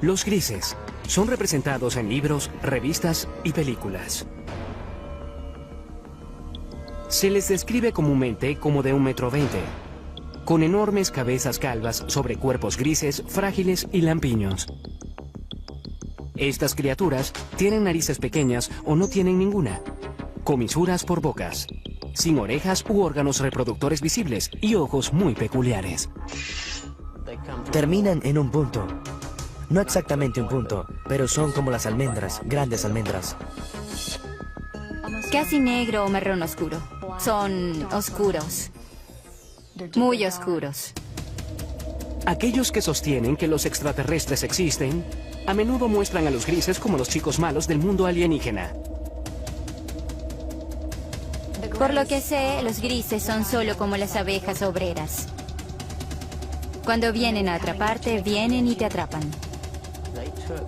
Los grises son representados en libros, revistas y películas. Se les describe comúnmente como de 1,20 m, con enormes cabezas calvas sobre cuerpos grises, frágiles y lampiños. Estas criaturas tienen narices pequeñas o no tienen ninguna, comisuras por bocas, sin orejas u órganos reproductores visibles y ojos muy peculiares. Terminan en un punto. No exactamente un punto, pero son como las almendras, grandes almendras. Casi negro o marrón oscuro. Son oscuros. Muy oscuros. Aquellos que sostienen que los extraterrestres existen, a menudo muestran a los grises como los chicos malos del mundo alienígena. Por lo que sé, los grises son solo como las abejas obreras. Cuando vienen a atraparte, vienen y te atrapan.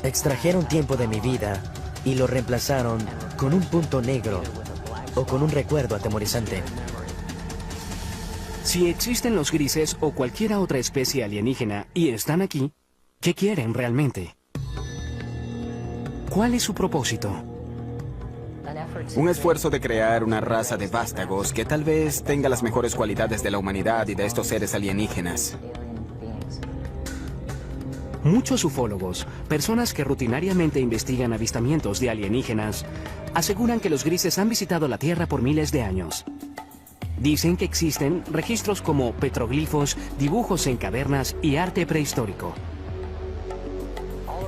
Extrajeron tiempo de mi vida y lo reemplazaron con un punto negro o con un recuerdo atemorizante. Si existen los grises o cualquier otra especie alienígena y están aquí, ¿qué quieren realmente? ¿Cuál es su propósito? Un esfuerzo de crear una raza de vástagos que tal vez tenga las mejores cualidades de la humanidad y de estos seres alienígenas. Muchos ufólogos, personas que rutinariamente investigan avistamientos de alienígenas, aseguran que los grises han visitado la Tierra por miles de años. Dicen que existen registros como petroglifos, dibujos en cavernas y arte prehistórico.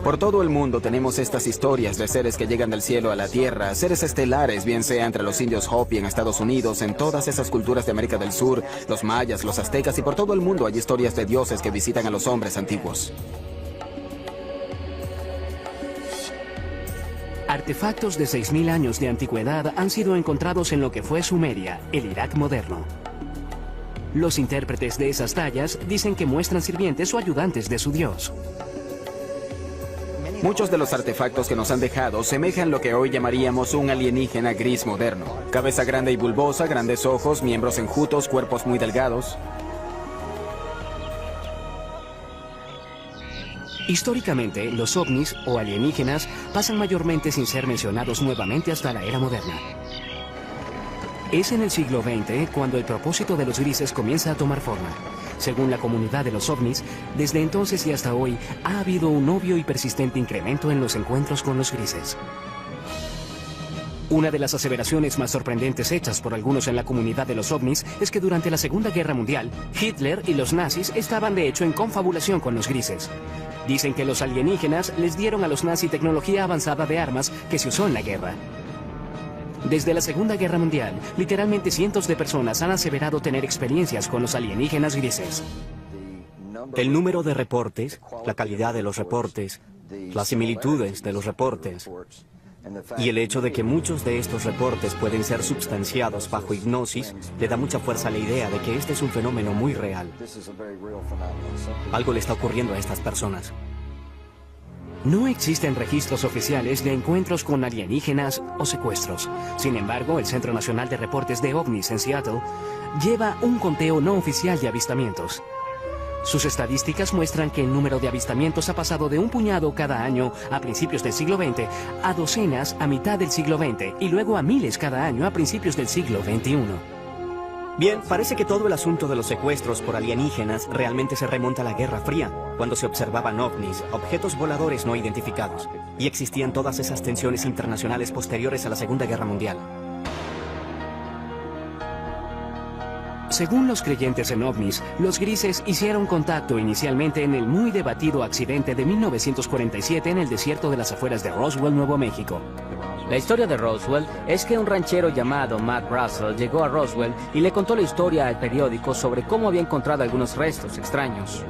Por todo el mundo tenemos estas historias de seres que llegan del cielo a la Tierra, seres estelares, bien sea entre los indios Hopi en Estados Unidos, en todas esas culturas de América del Sur, los mayas, los aztecas, y por todo el mundo hay historias de dioses que visitan a los hombres antiguos. Artefactos de 6.000 años de antigüedad han sido encontrados en lo que fue Sumeria, el Irak moderno. Los intérpretes de esas tallas dicen que muestran sirvientes o ayudantes de su dios. Muchos de los artefactos que nos han dejado semejan lo que hoy llamaríamos un alienígena gris moderno. Cabeza grande y bulbosa, grandes ojos, miembros enjutos, cuerpos muy delgados. Históricamente, los ovnis o alienígenas pasan mayormente sin ser mencionados nuevamente hasta la era moderna. Es en el siglo XX cuando el propósito de los grises comienza a tomar forma. Según la comunidad de los ovnis, desde entonces y hasta hoy ha habido un obvio y persistente incremento en los encuentros con los grises. Una de las aseveraciones más sorprendentes hechas por algunos en la comunidad de los ovnis es que durante la Segunda Guerra Mundial, Hitler y los nazis estaban de hecho en confabulación con los grises. Dicen que los alienígenas les dieron a los nazis tecnología avanzada de armas que se usó en la guerra. Desde la Segunda Guerra Mundial, literalmente cientos de personas han aseverado tener experiencias con los alienígenas grises. El número de reportes, la calidad de los reportes, las similitudes de los reportes y el hecho de que muchos de estos reportes pueden ser substanciados bajo hipnosis le da mucha fuerza a la idea de que este es un fenómeno muy real. Algo le está ocurriendo a estas personas. No existen registros oficiales de encuentros con alienígenas o secuestros. Sin embargo, el Centro Nacional de Reportes de OVNIs en Seattle lleva un conteo no oficial de avistamientos. Sus estadísticas muestran que el número de avistamientos ha pasado de un puñado cada año a principios del siglo XX a docenas a mitad del siglo XX y luego a miles cada año a principios del siglo XXI. Bien, parece que todo el asunto de los secuestros por alienígenas realmente se remonta a la Guerra Fría, cuando se observaban ovnis, objetos voladores no identificados, y existían todas esas tensiones internacionales posteriores a la Segunda Guerra Mundial. Según los creyentes en ovnis, los grises hicieron contacto inicialmente en el muy debatido accidente de 1947 en el desierto de las afueras de Roswell, Nuevo México. La historia de Roswell es que un ranchero llamado Matt Russell llegó a Roswell y le contó la historia al periódico sobre cómo había encontrado algunos restos extraños.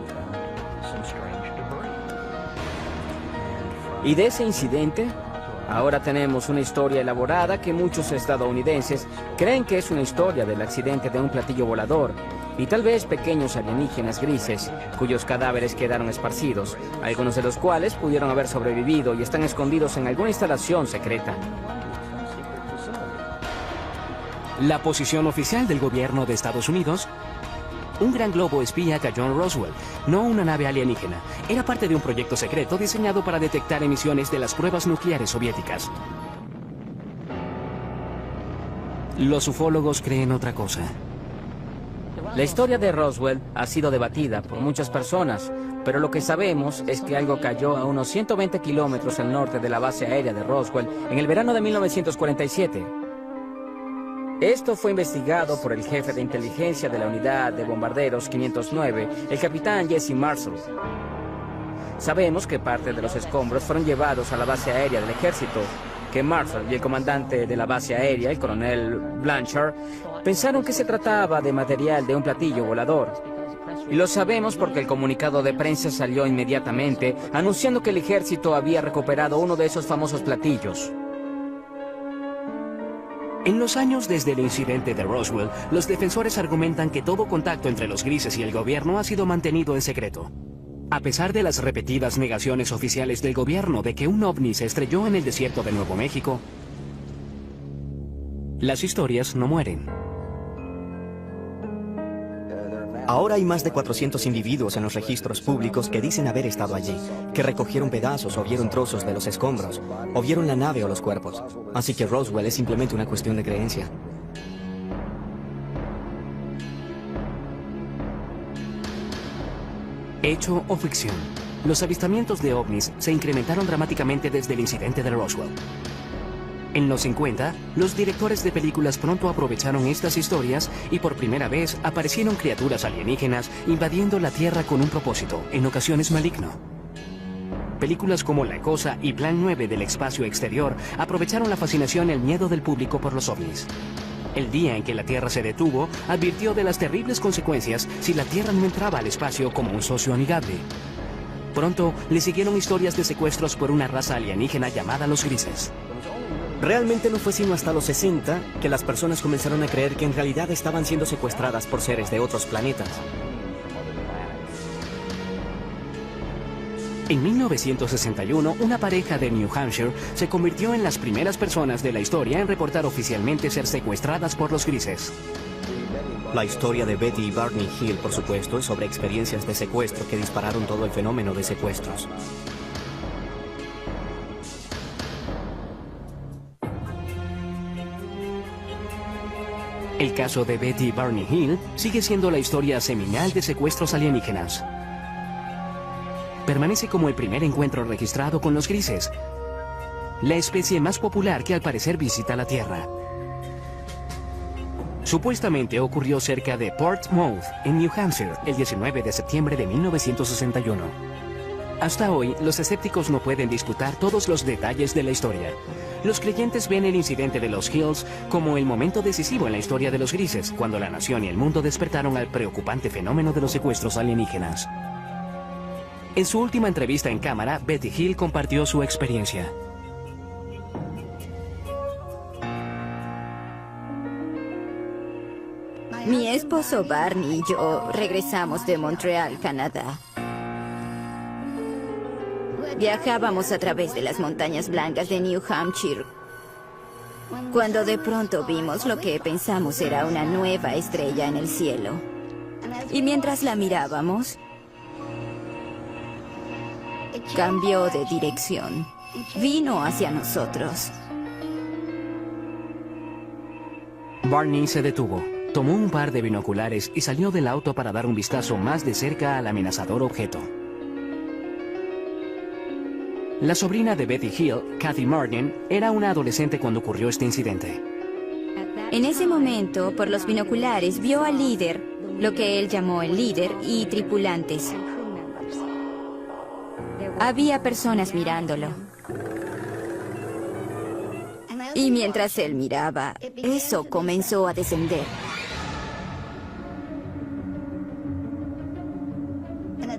Y de ese incidente, ahora tenemos una historia elaborada que muchos estadounidenses creen que es una historia del accidente de un platillo volador y tal vez pequeños alienígenas grises cuyos cadáveres quedaron esparcidos, algunos de los cuales pudieron haber sobrevivido y están escondidos en alguna instalación secreta. La posición oficial del gobierno de Estados Unidos: un gran globo espía cayó en Roswell, no una nave alienígena. Era parte de un proyecto secreto diseñado para detectar emisiones de las pruebas nucleares soviéticas. Los ufólogos creen otra cosa. La historia de Roswell ha sido debatida por muchas personas, pero lo que sabemos es que algo cayó a unos 120 kilómetros al norte de la base aérea de Roswell en el verano de 1947. Esto fue investigado por el jefe de inteligencia de la unidad de bombarderos 509, el capitán Jesse Marshall. Sabemos que parte de los escombros fueron llevados a la base aérea del ejército, que Marshall y el comandante de la base aérea, el coronel Blanchard, pensaron que se trataba de material de un platillo volador. Y lo sabemos porque el comunicado de prensa salió inmediatamente anunciando que el ejército había recuperado uno de esos famosos platillos. En los años desde el incidente de Roswell, los defensores argumentan que todo contacto entre los grises y el gobierno ha sido mantenido en secreto. A pesar de las repetidas negaciones oficiales del gobierno de que un ovni se estrelló en el desierto de Nuevo México, las historias no mueren. Ahora hay más de 400 individuos en los registros públicos que dicen haber estado allí, que recogieron pedazos o vieron trozos de los escombros, o vieron la nave o los cuerpos. Así que Roswell es simplemente una cuestión de creencia. Hecho o ficción. Los avistamientos de ovnis se incrementaron dramáticamente desde el incidente de Roswell. En los 50, los directores de películas pronto aprovecharon estas historias y por primera vez aparecieron criaturas alienígenas invadiendo la Tierra con un propósito, en ocasiones maligno. Películas como La Cosa y Plan 9 del espacio exterior aprovecharon la fascinación y el miedo del público por los ovnis. El día en que la Tierra se detuvo, advirtió de las terribles consecuencias si la Tierra no entraba al espacio como un socio amigable. Pronto le siguieron historias de secuestros por una raza alienígena llamada los grises. Realmente no fue sino hasta los 60 que las personas comenzaron a creer que en realidad estaban siendo secuestradas por seres de otros planetas. En 1961, una pareja de New Hampshire se convirtió en las primeras personas de la historia en reportar oficialmente ser secuestradas por los grises. La historia de Betty y Barney Hill, por supuesto, es sobre experiencias de secuestro que dispararon todo el fenómeno de secuestros. El caso de Betty y Barney Hill sigue siendo la historia seminal de secuestros alienígenas. Permanece como el primer encuentro registrado con los grises, la especie más popular que al parecer visita la Tierra. Supuestamente ocurrió cerca de Portsmouth, en New Hampshire, el 19 de septiembre de 1961. Hasta hoy, los escépticos no pueden disputar todos los detalles de la historia. Los creyentes ven el incidente de los Hills como el momento decisivo en la historia de los grises, cuando la nación y el mundo despertaron al preocupante fenómeno de los secuestros alienígenas. En su última entrevista en cámara, Betty Hill compartió su experiencia. Mi esposo Barney y yo regresamos de Montreal, Canadá. Viajábamos a través de las montañas blancas de New Hampshire, cuando de pronto vimos lo que pensamos era una nueva estrella en el cielo. Y mientras la mirábamos, cambió de dirección. Vino hacia nosotros. Barney se detuvo, tomó un par de binoculares y salió del auto para dar un vistazo más de cerca al amenazador objeto. La sobrina de Betty Hill, Kathy Martin, era una adolescente cuando ocurrió este incidente. En ese momento, por los binoculares, vio al líder, lo que él llamó el líder, y tripulantes. Había personas mirándolo. Y mientras él miraba, eso comenzó a descender.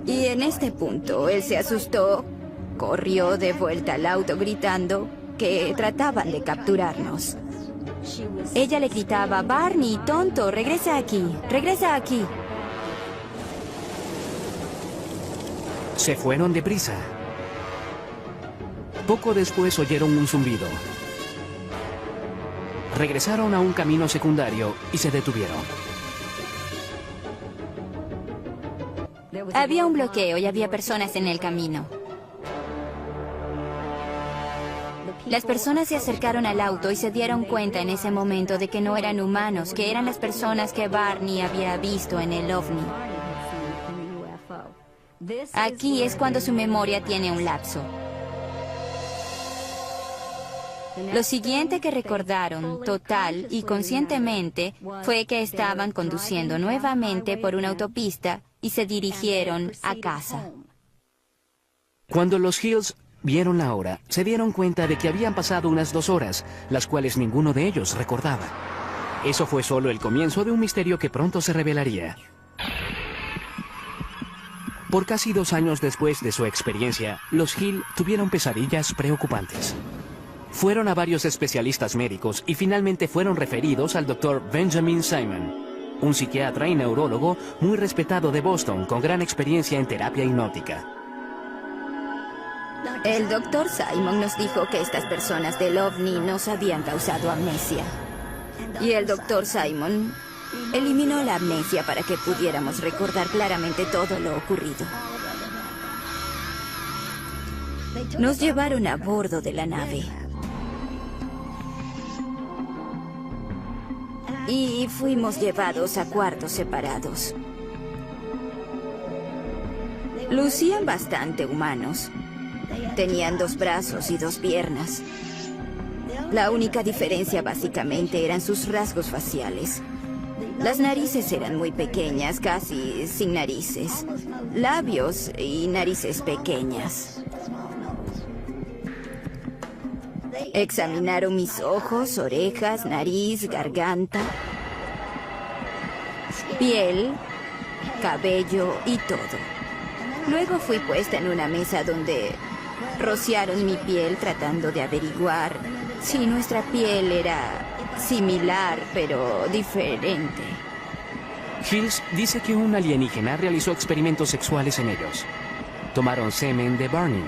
Y en este punto, él se asustó, corrió de vuelta al auto gritando que trataban de capturarnos. Ella le gritaba: Barney, tonto, regresa aquí, regresa aquí. Se fueron deprisa. Poco después oyeron un zumbido. Regresaron a un camino secundario y se detuvieron. Había un bloqueo y había personas en el camino. Las personas se acercaron al auto y se dieron cuenta en ese momento de que no eran humanos, que eran las personas que Barney había visto en el ovni. Aquí es cuando su memoria tiene un lapso. Lo siguiente que recordaron, total y conscientemente, fue que estaban conduciendo nuevamente por una autopista y se dirigieron a casa. Cuando los Hills vieron la hora, se dieron cuenta de que habían pasado unas 2 horas, las cuales ninguno de ellos recordaba. Eso fue solo el comienzo de un misterio que pronto se revelaría. Por casi 2 años después de su experiencia, los Hill tuvieron pesadillas preocupantes. Fueron a varios especialistas médicos y finalmente fueron referidos al Dr. Benjamin Simon, un psiquiatra y neurólogo muy respetado de Boston con gran experiencia en terapia hipnótica. El Dr. Simon nos dijo que estas personas del ovni nos habían causado amnesia. Y el Dr. Simon eliminó la amnesia para que pudiéramos recordar claramente todo lo ocurrido. Nos llevaron a bordo de la nave. Y fuimos llevados a cuartos separados. Lucían bastante humanos. Tenían 2 brazos y 2 piernas. La única diferencia básicamente eran sus rasgos faciales. Las narices eran muy pequeñas, casi sin narices. Labios y narices pequeñas. Examinaron mis ojos, orejas, nariz, garganta, piel, cabello y todo. Luego fui puesta en una mesa donde rociaron mi piel tratando de averiguar si nuestra piel era similar pero diferente. Hills dice que un alienígena realizó experimentos sexuales en ellos. Tomaron semen de Barney.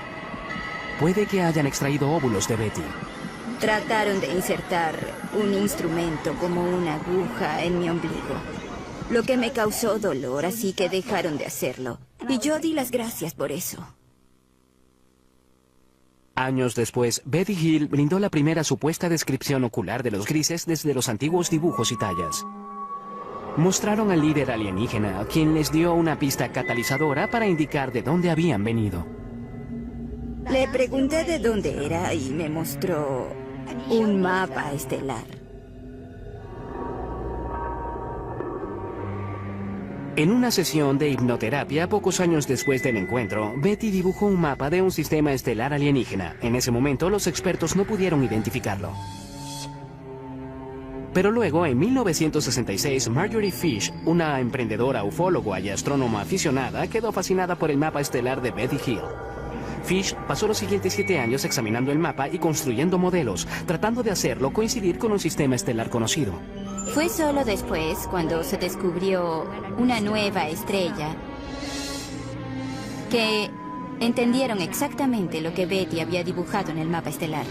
Puede que hayan extraído óvulos de Betty. Trataron de insertar un instrumento como una aguja en mi ombligo, lo que me causó dolor, así que dejaron de hacerlo. Y yo di las gracias por eso. Años después, Betty Hill brindó la primera supuesta descripción ocular de los grises desde los antiguos dibujos y tallas. Mostraron al líder alienígena, quien les dio una pista catalizadora para indicar de dónde habían venido. Le pregunté de dónde era y me mostró un mapa estelar. En una sesión de hipnoterapia, pocos años después del encuentro, Betty dibujó un mapa de un sistema estelar alienígena. En ese momento, los expertos no pudieron identificarlo. Pero luego, en 1966, Marjorie Fish, una emprendedora ufóloga y astrónoma aficionada, quedó fascinada por el mapa estelar de Betty Hill. Fish pasó los siguientes 7 años examinando el mapa y construyendo modelos, tratando de hacerlo coincidir con un sistema estelar conocido. Fue solo después, cuando se descubrió una nueva estrella, que entendieron exactamente lo que Betty había dibujado en el mapa estelar.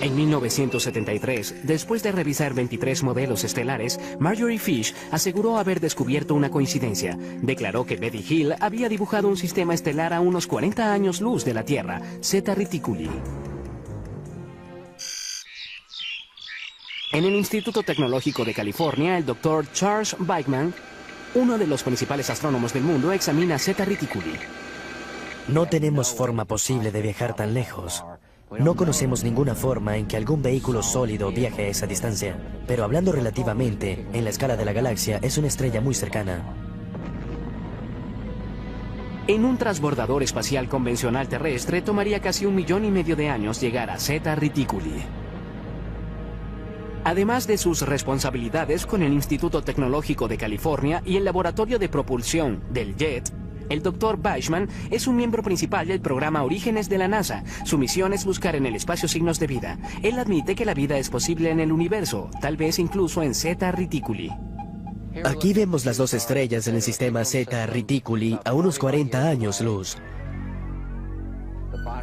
En 1973, después de revisar 23 modelos estelares, Marjorie Fish aseguró haber descubierto una coincidencia. Declaró que Betty Hill había dibujado un sistema estelar a unos 40 años luz de la Tierra, Zeta Reticuli. En el Instituto Tecnológico de California, el Dr. Charles Bachman, uno de los principales astrónomos del mundo, examina Zeta Reticuli. No tenemos forma posible de viajar tan lejos. No conocemos ninguna forma en que algún vehículo sólido viaje a esa distancia. Pero hablando relativamente, en la escala de la galaxia, es una estrella muy cercana. En un transbordador espacial convencional terrestre, tomaría casi 1,5 millones de años llegar a Zeta Reticuli. Además de sus responsabilidades con el Instituto Tecnológico de California y el Laboratorio de Propulsión del JET, el Dr. Bachman es un miembro principal del programa Orígenes de la NASA. Su misión es buscar en el espacio signos de vida. Él admite que la vida es posible en el universo, tal vez incluso en Zeta Reticuli. Aquí vemos las 2 estrellas en el sistema Zeta Reticuli a unos 40 años luz.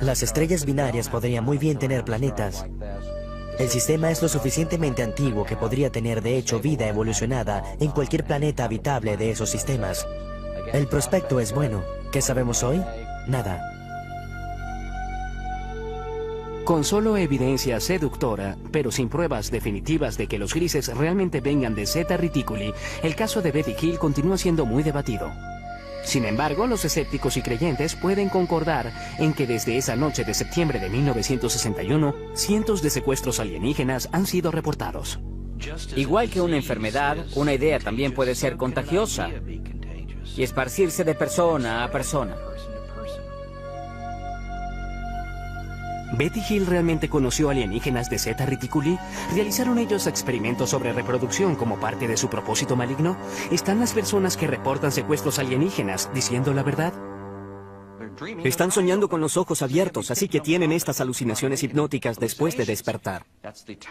Las estrellas binarias podrían muy bien tener planetas. El sistema es lo suficientemente antiguo que podría tener de hecho vida evolucionada en cualquier planeta habitable de esos sistemas. El prospecto es bueno. ¿Qué sabemos hoy? Nada. Con solo evidencia seductora, pero sin pruebas definitivas de que los grises realmente vengan de Zeta Reticuli, el caso de Betty Hill continúa siendo muy debatido. Sin embargo, los escépticos y creyentes pueden concordar en que desde esa noche de septiembre de 1961, cientos de secuestros alienígenas han sido reportados. Igual que una enfermedad, una idea también puede ser contagiosa y esparcirse de persona a persona. ¿Betty Hill realmente conoció alienígenas de Zeta Reticuli? ¿Realizaron ellos experimentos sobre reproducción como parte de su propósito maligno? ¿Están las personas que reportan secuestros alienígenas diciendo la verdad? Están soñando con los ojos abiertos, así que tienen estas alucinaciones hipnóticas después de despertar.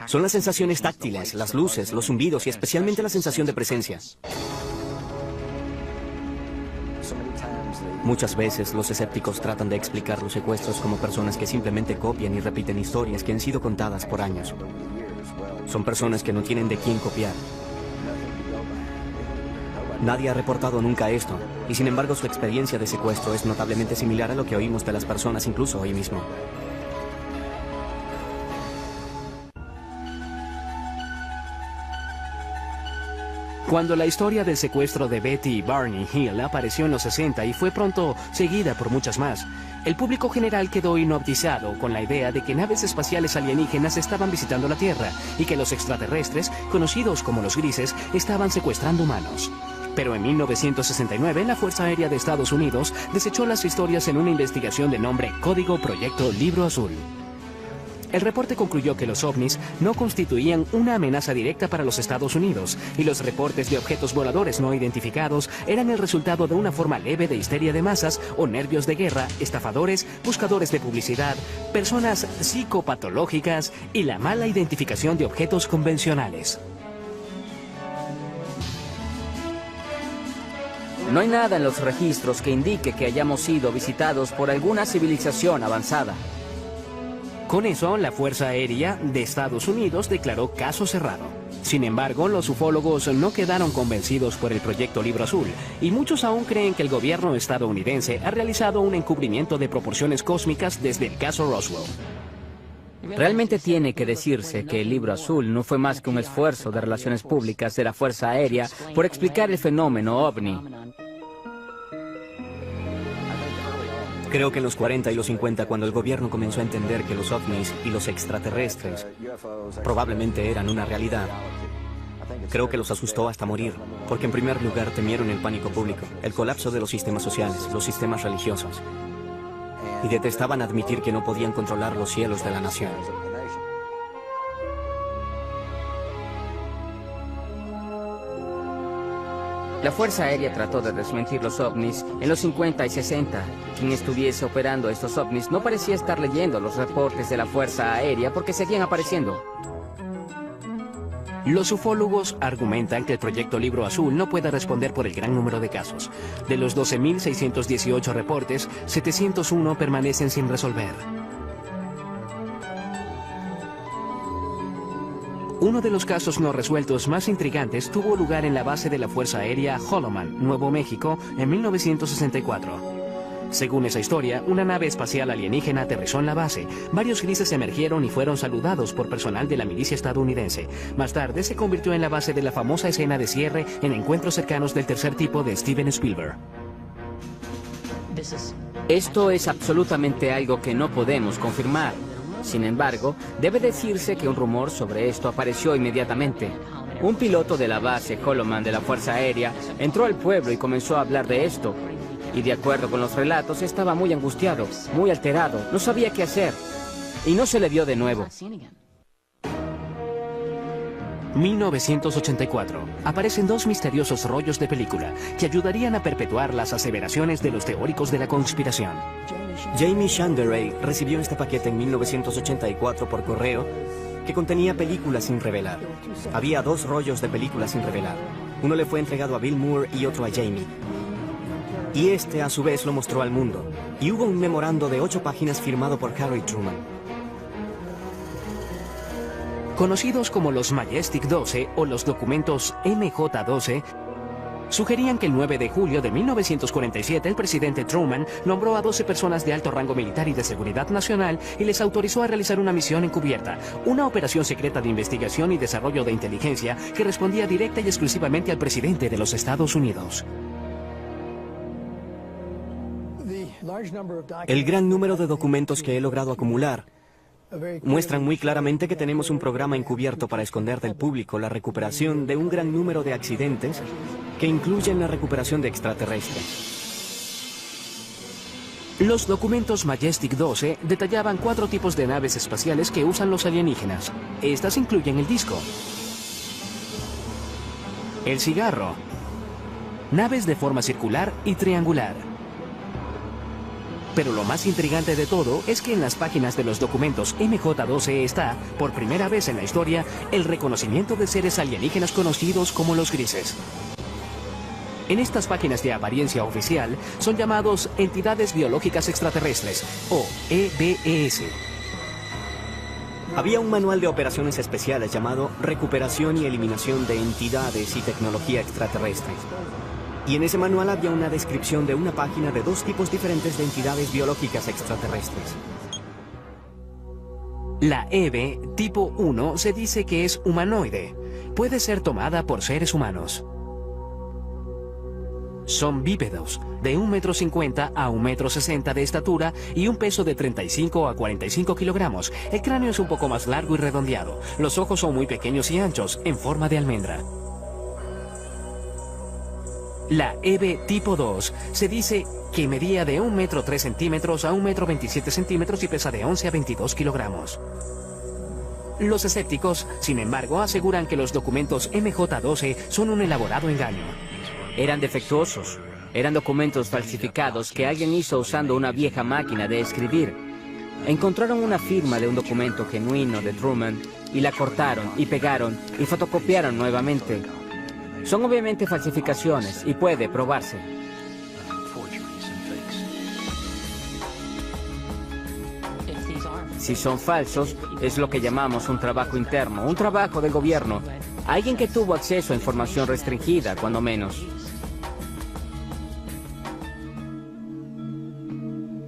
Son las sensaciones táctiles, las luces, los zumbidos y especialmente la sensación de presencia. Muchas veces los escépticos tratan de explicar los secuestros como personas que simplemente copian y repiten historias que han sido contadas por años. Son personas que no tienen de quién copiar. Nadie ha reportado nunca esto, y sin embargo su experiencia de secuestro es notablemente similar a lo que oímos de las personas incluso hoy mismo. Cuando la historia del secuestro de Betty y Barney Hill apareció en los 60 y fue pronto seguida por muchas más, el público general quedó hipnotizado con la idea de que naves espaciales alienígenas estaban visitando la Tierra y que los extraterrestres, conocidos como los grises, estaban secuestrando humanos. Pero en 1969, la Fuerza Aérea de Estados Unidos desechó las historias en una investigación de nombre Código Proyecto Libro Azul. El reporte concluyó que los ovnis no constituían una amenaza directa para los Estados Unidos y los reportes de objetos voladores no identificados eran el resultado de una forma leve de histeria de masas o nervios de guerra, estafadores, buscadores de publicidad, personas psicopatológicas y la mala identificación de objetos convencionales. No hay nada en los registros que indique que hayamos sido visitados por alguna civilización avanzada. Con eso, la Fuerza Aérea de Estados Unidos declaró caso cerrado. Sin embargo, los ufólogos no quedaron convencidos por el proyecto Libro Azul, y muchos aún creen que el gobierno estadounidense ha realizado un encubrimiento de proporciones cósmicas desde el caso Roswell. Realmente tiene que decirse que el Libro Azul no fue más que un esfuerzo de relaciones públicas de la Fuerza Aérea por explicar el fenómeno ovni. Creo que en los 40 y los 50, cuando el gobierno comenzó a entender que los ovnis y los extraterrestres probablemente eran una realidad, creo que los asustó hasta morir, porque en primer lugar temieron el pánico público, el colapso de los sistemas sociales, los sistemas religiosos, y detestaban admitir que no podían controlar los cielos de la nación. La Fuerza Aérea trató de desmentir los ovnis en los 50 y 60. Quien estuviese operando estos ovnis no parecía estar leyendo los reportes de la Fuerza Aérea porque seguían apareciendo. Los ufólogos argumentan que el proyecto Libro Azul no puede responder por el gran número de casos. De los 12.618 reportes, 701 permanecen sin resolver. Uno de los casos no resueltos más intrigantes tuvo lugar en la base de la Fuerza Aérea Holloman, Nuevo México, en 1964. Según esa historia, una nave espacial alienígena aterrizó en la base. Varios grises emergieron y fueron saludados por personal de la milicia estadounidense. Más tarde se convirtió en la base de la famosa escena de cierre en Encuentros cercanos del tercer tipo de Steven Spielberg. Esto es absolutamente algo que no podemos confirmar. Sin embargo, debe decirse que un rumor sobre esto apareció inmediatamente. Un piloto de la base Holloman de la Fuerza Aérea entró al pueblo y comenzó a hablar de esto. Y de acuerdo con los relatos, estaba muy angustiado, muy alterado, no sabía qué hacer. Y no se le vio de nuevo. 1984. Aparecen dos misteriosos rollos de película que ayudarían a perpetuar las aseveraciones de los teóricos de la conspiración. Jamie Shanderay recibió este paquete en 1984 por correo que contenía películas sin revelar. Había dos rollos de películas sin revelar. Uno le fue entregado a Bill Moore y otro a Jamie. Y este a su vez lo mostró al mundo. Y hubo un memorando de 8 páginas firmado por Harry Truman. Conocidos como los Majestic 12 o los documentos MJ-12, Sugerían que el 9 de julio de 1947 el presidente Truman nombró a 12 personas de alto rango militar y de seguridad nacional y les autorizó a realizar una misión encubierta, una operación secreta de investigación y desarrollo de inteligencia que respondía directa y exclusivamente al presidente de los Estados Unidos. El gran número de documentos que he logrado acumular muestran muy claramente que tenemos un programa encubierto para esconder del público la recuperación de un gran número de accidentes que incluyen la recuperación de extraterrestres. Los documentos Majestic 12 detallaban 4 tipos de naves espaciales que usan los alienígenas. Estas incluyen el disco, el cigarro, naves de forma circular y triangular. Pero lo más intrigante de todo es que en las páginas de los documentos MJ-12 está, por primera vez en la historia, el reconocimiento de seres alienígenas conocidos como los grises. En estas páginas de apariencia oficial son llamados entidades biológicas extraterrestres, o EBES. Había un manual de operaciones especiales llamado Recuperación y Eliminación de Entidades y Tecnología Extraterrestre. Y en ese manual había una descripción de una página de 2 tipos diferentes de entidades biológicas extraterrestres. La EBE tipo 1 se dice que es humanoide. Puede ser tomada por seres humanos. Son bípedos, de 1,50 m a 1,60 m de estatura y un peso de 35 a 45 kilogramos. El cráneo es un poco más largo y redondeado. Los ojos son muy pequeños y anchos, en forma de almendra. La EBE tipo 2 se dice que medía de 1,03 m a 1,27 m y pesa de 11 a 22 kilogramos. Los escépticos, sin embargo, aseguran que los documentos MJ-12 son un elaborado engaño. Eran defectuosos. Eran documentos falsificados que alguien hizo usando una vieja máquina de escribir. Encontraron una firma de un documento genuino de Truman y la cortaron y pegaron y fotocopiaron nuevamente. Son obviamente falsificaciones y puede probarse. Si son falsos, es lo que llamamos un trabajo interno, un trabajo del gobierno. Alguien que tuvo acceso a información restringida, cuando menos.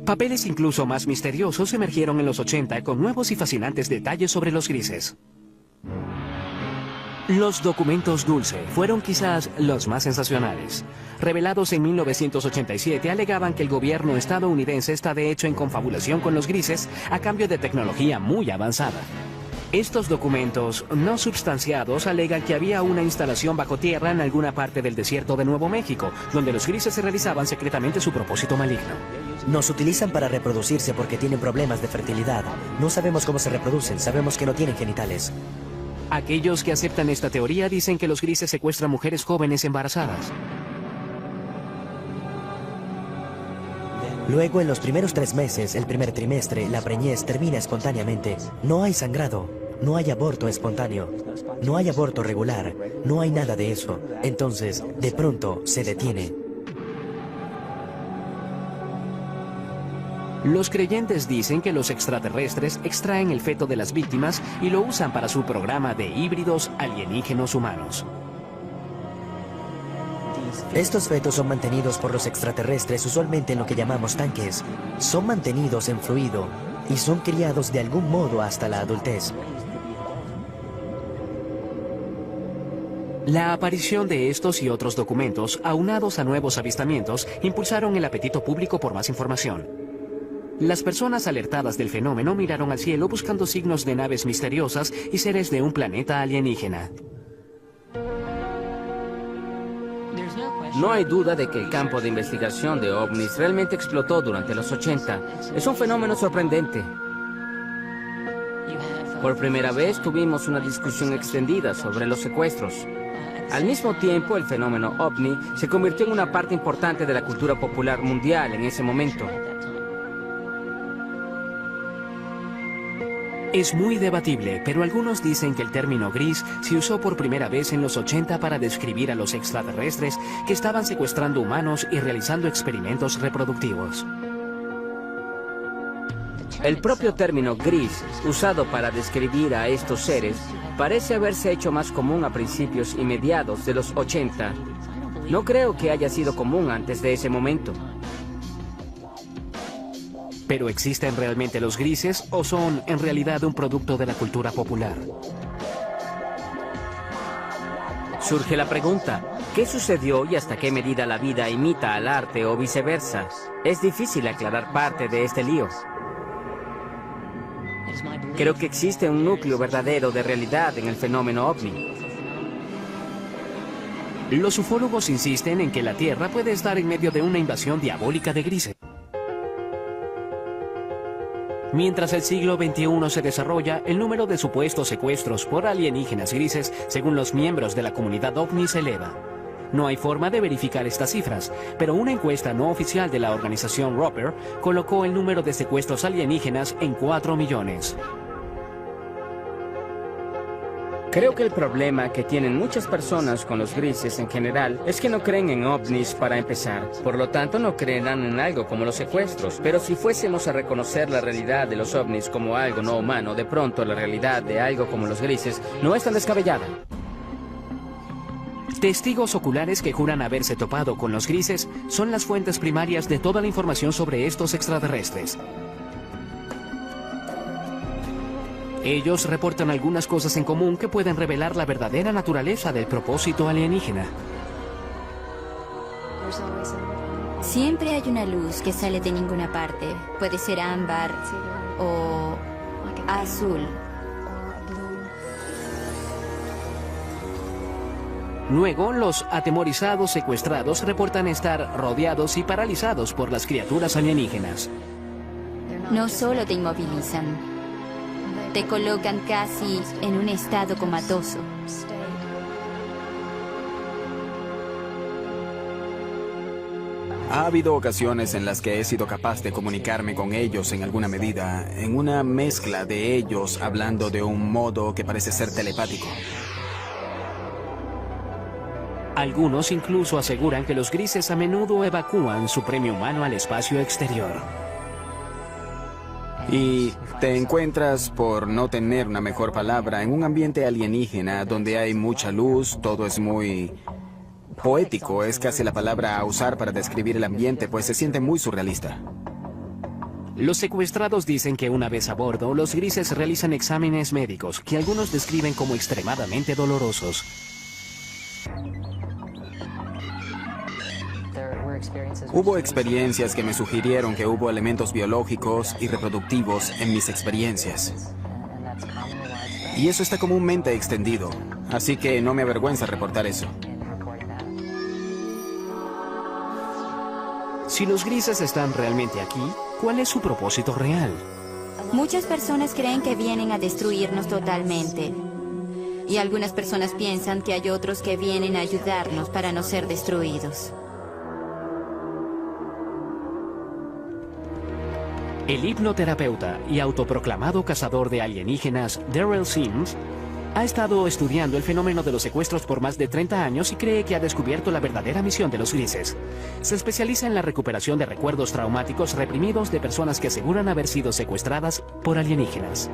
Papeles incluso más misteriosos emergieron en los 80 con nuevos y fascinantes detalles sobre los grises. Los documentos Dulce fueron quizás los más sensacionales. Revelados en 1987, alegaban que el gobierno estadounidense está de hecho en confabulación con los grises a cambio de tecnología muy avanzada. Estos documentos no substanciados alegan que había una instalación bajo tierra en alguna parte del desierto de Nuevo México, donde los grises se realizaban secretamente su propósito maligno. Nos utilizan para reproducirse porque tienen problemas de fertilidad. No sabemos cómo se reproducen, sabemos que no tienen genitales. Aquellos que aceptan esta teoría dicen que los grises secuestran mujeres jóvenes embarazadas. Luego, en los primeros 3 meses, el primer trimestre, la preñez termina espontáneamente. No hay sangrado, no hay aborto espontáneo, no hay aborto regular, no hay nada de eso. Entonces, de pronto, se detiene. Los creyentes dicen que los extraterrestres extraen el feto de las víctimas y lo usan para su programa de híbridos alienígenos humanos. Estos fetos son mantenidos por los extraterrestres usualmente en lo que llamamos tanques. Son mantenidos en fluido y son criados de algún modo hasta la adultez. La aparición de estos y otros documentos, aunados a nuevos avistamientos, impulsaron el apetito público por más información. Las personas alertadas del fenómeno miraron al cielo buscando signos de naves misteriosas y seres de un planeta alienígena. No hay duda de que el campo de investigación de ovnis realmente explotó durante los 80. Es un fenómeno sorprendente. Por primera vez tuvimos una discusión extendida sobre los secuestros. Al mismo tiempo, el fenómeno ovni se convirtió en una parte importante de la cultura popular mundial en ese momento. Es muy debatible, pero algunos dicen que el término gris se usó por primera vez en los 80 para describir a los extraterrestres que estaban secuestrando humanos y realizando experimentos reproductivos. El propio término gris, usado para describir a estos seres, parece haberse hecho más común a principios y mediados de los 80. No creo que haya sido común antes de ese momento. ¿Pero existen realmente los grises o son en realidad un producto de la cultura popular? Surge la pregunta, ¿qué sucedió y hasta qué medida la vida imita al arte o viceversa? Es difícil aclarar parte de este lío. Creo que existe un núcleo verdadero de realidad en el fenómeno ovni. Los ufólogos insisten en que la Tierra puede estar en medio de una invasión diabólica de grises. Mientras el siglo XXI se desarrolla, el número de supuestos secuestros por alienígenas grises, según los miembros de la comunidad ovni, se eleva. No hay forma de verificar estas cifras, pero una encuesta no oficial de la organización Roper colocó el número de secuestros alienígenas en 4 millones. Creo que el problema que tienen muchas personas con los grises en general es que no creen en ovnis para empezar. Por lo tanto, no creerán en algo como los secuestros. Pero si fuésemos a reconocer la realidad de los ovnis como algo no humano, de pronto la realidad de algo como los grises no es tan descabellada. Testigos oculares que juran haberse topado con los grises son las fuentes primarias de toda la información sobre estos extraterrestres. Ellos reportan algunas cosas en común que pueden revelar la verdadera naturaleza del propósito alienígena. Siempre hay una luz que sale de ninguna parte. Puede ser ámbar o azul. Luego, los atemorizados secuestrados reportan estar rodeados y paralizados por las criaturas alienígenas. No solo te inmovilizan, te colocan casi en un estado comatoso. Ha habido ocasiones en las que he sido capaz de comunicarme con ellos en alguna medida, en una mezcla de ellos hablando de un modo que parece ser telepático. Algunos incluso aseguran que los grises a menudo evacúan su premio humano al espacio exterior. Y te encuentras, por no tener una mejor palabra, en un ambiente alienígena donde hay mucha luz, todo es muy poético, es casi la palabra a usar para describir el ambiente, pues se siente muy surrealista. Los secuestrados dicen que una vez a bordo, los grises realizan exámenes médicos que algunos describen como extremadamente dolorosos. Hubo experiencias que me sugirieron que hubo elementos biológicos y reproductivos en mis experiencias. Y eso está comúnmente extendido, así que no me avergüenza reportar eso. Si los grises están realmente aquí, ¿cuál es su propósito real? Muchas personas creen que vienen a destruirnos totalmente. Y algunas personas piensan que hay otros que vienen a ayudarnos para no ser destruidos. El hipnoterapeuta y autoproclamado cazador de alienígenas, Daryl Sims, ha estado estudiando el fenómeno de los secuestros por más de 30 años y cree que ha descubierto la verdadera misión de los grises. Se especializa en la recuperación de recuerdos traumáticos reprimidos de personas que aseguran haber sido secuestradas por alienígenas.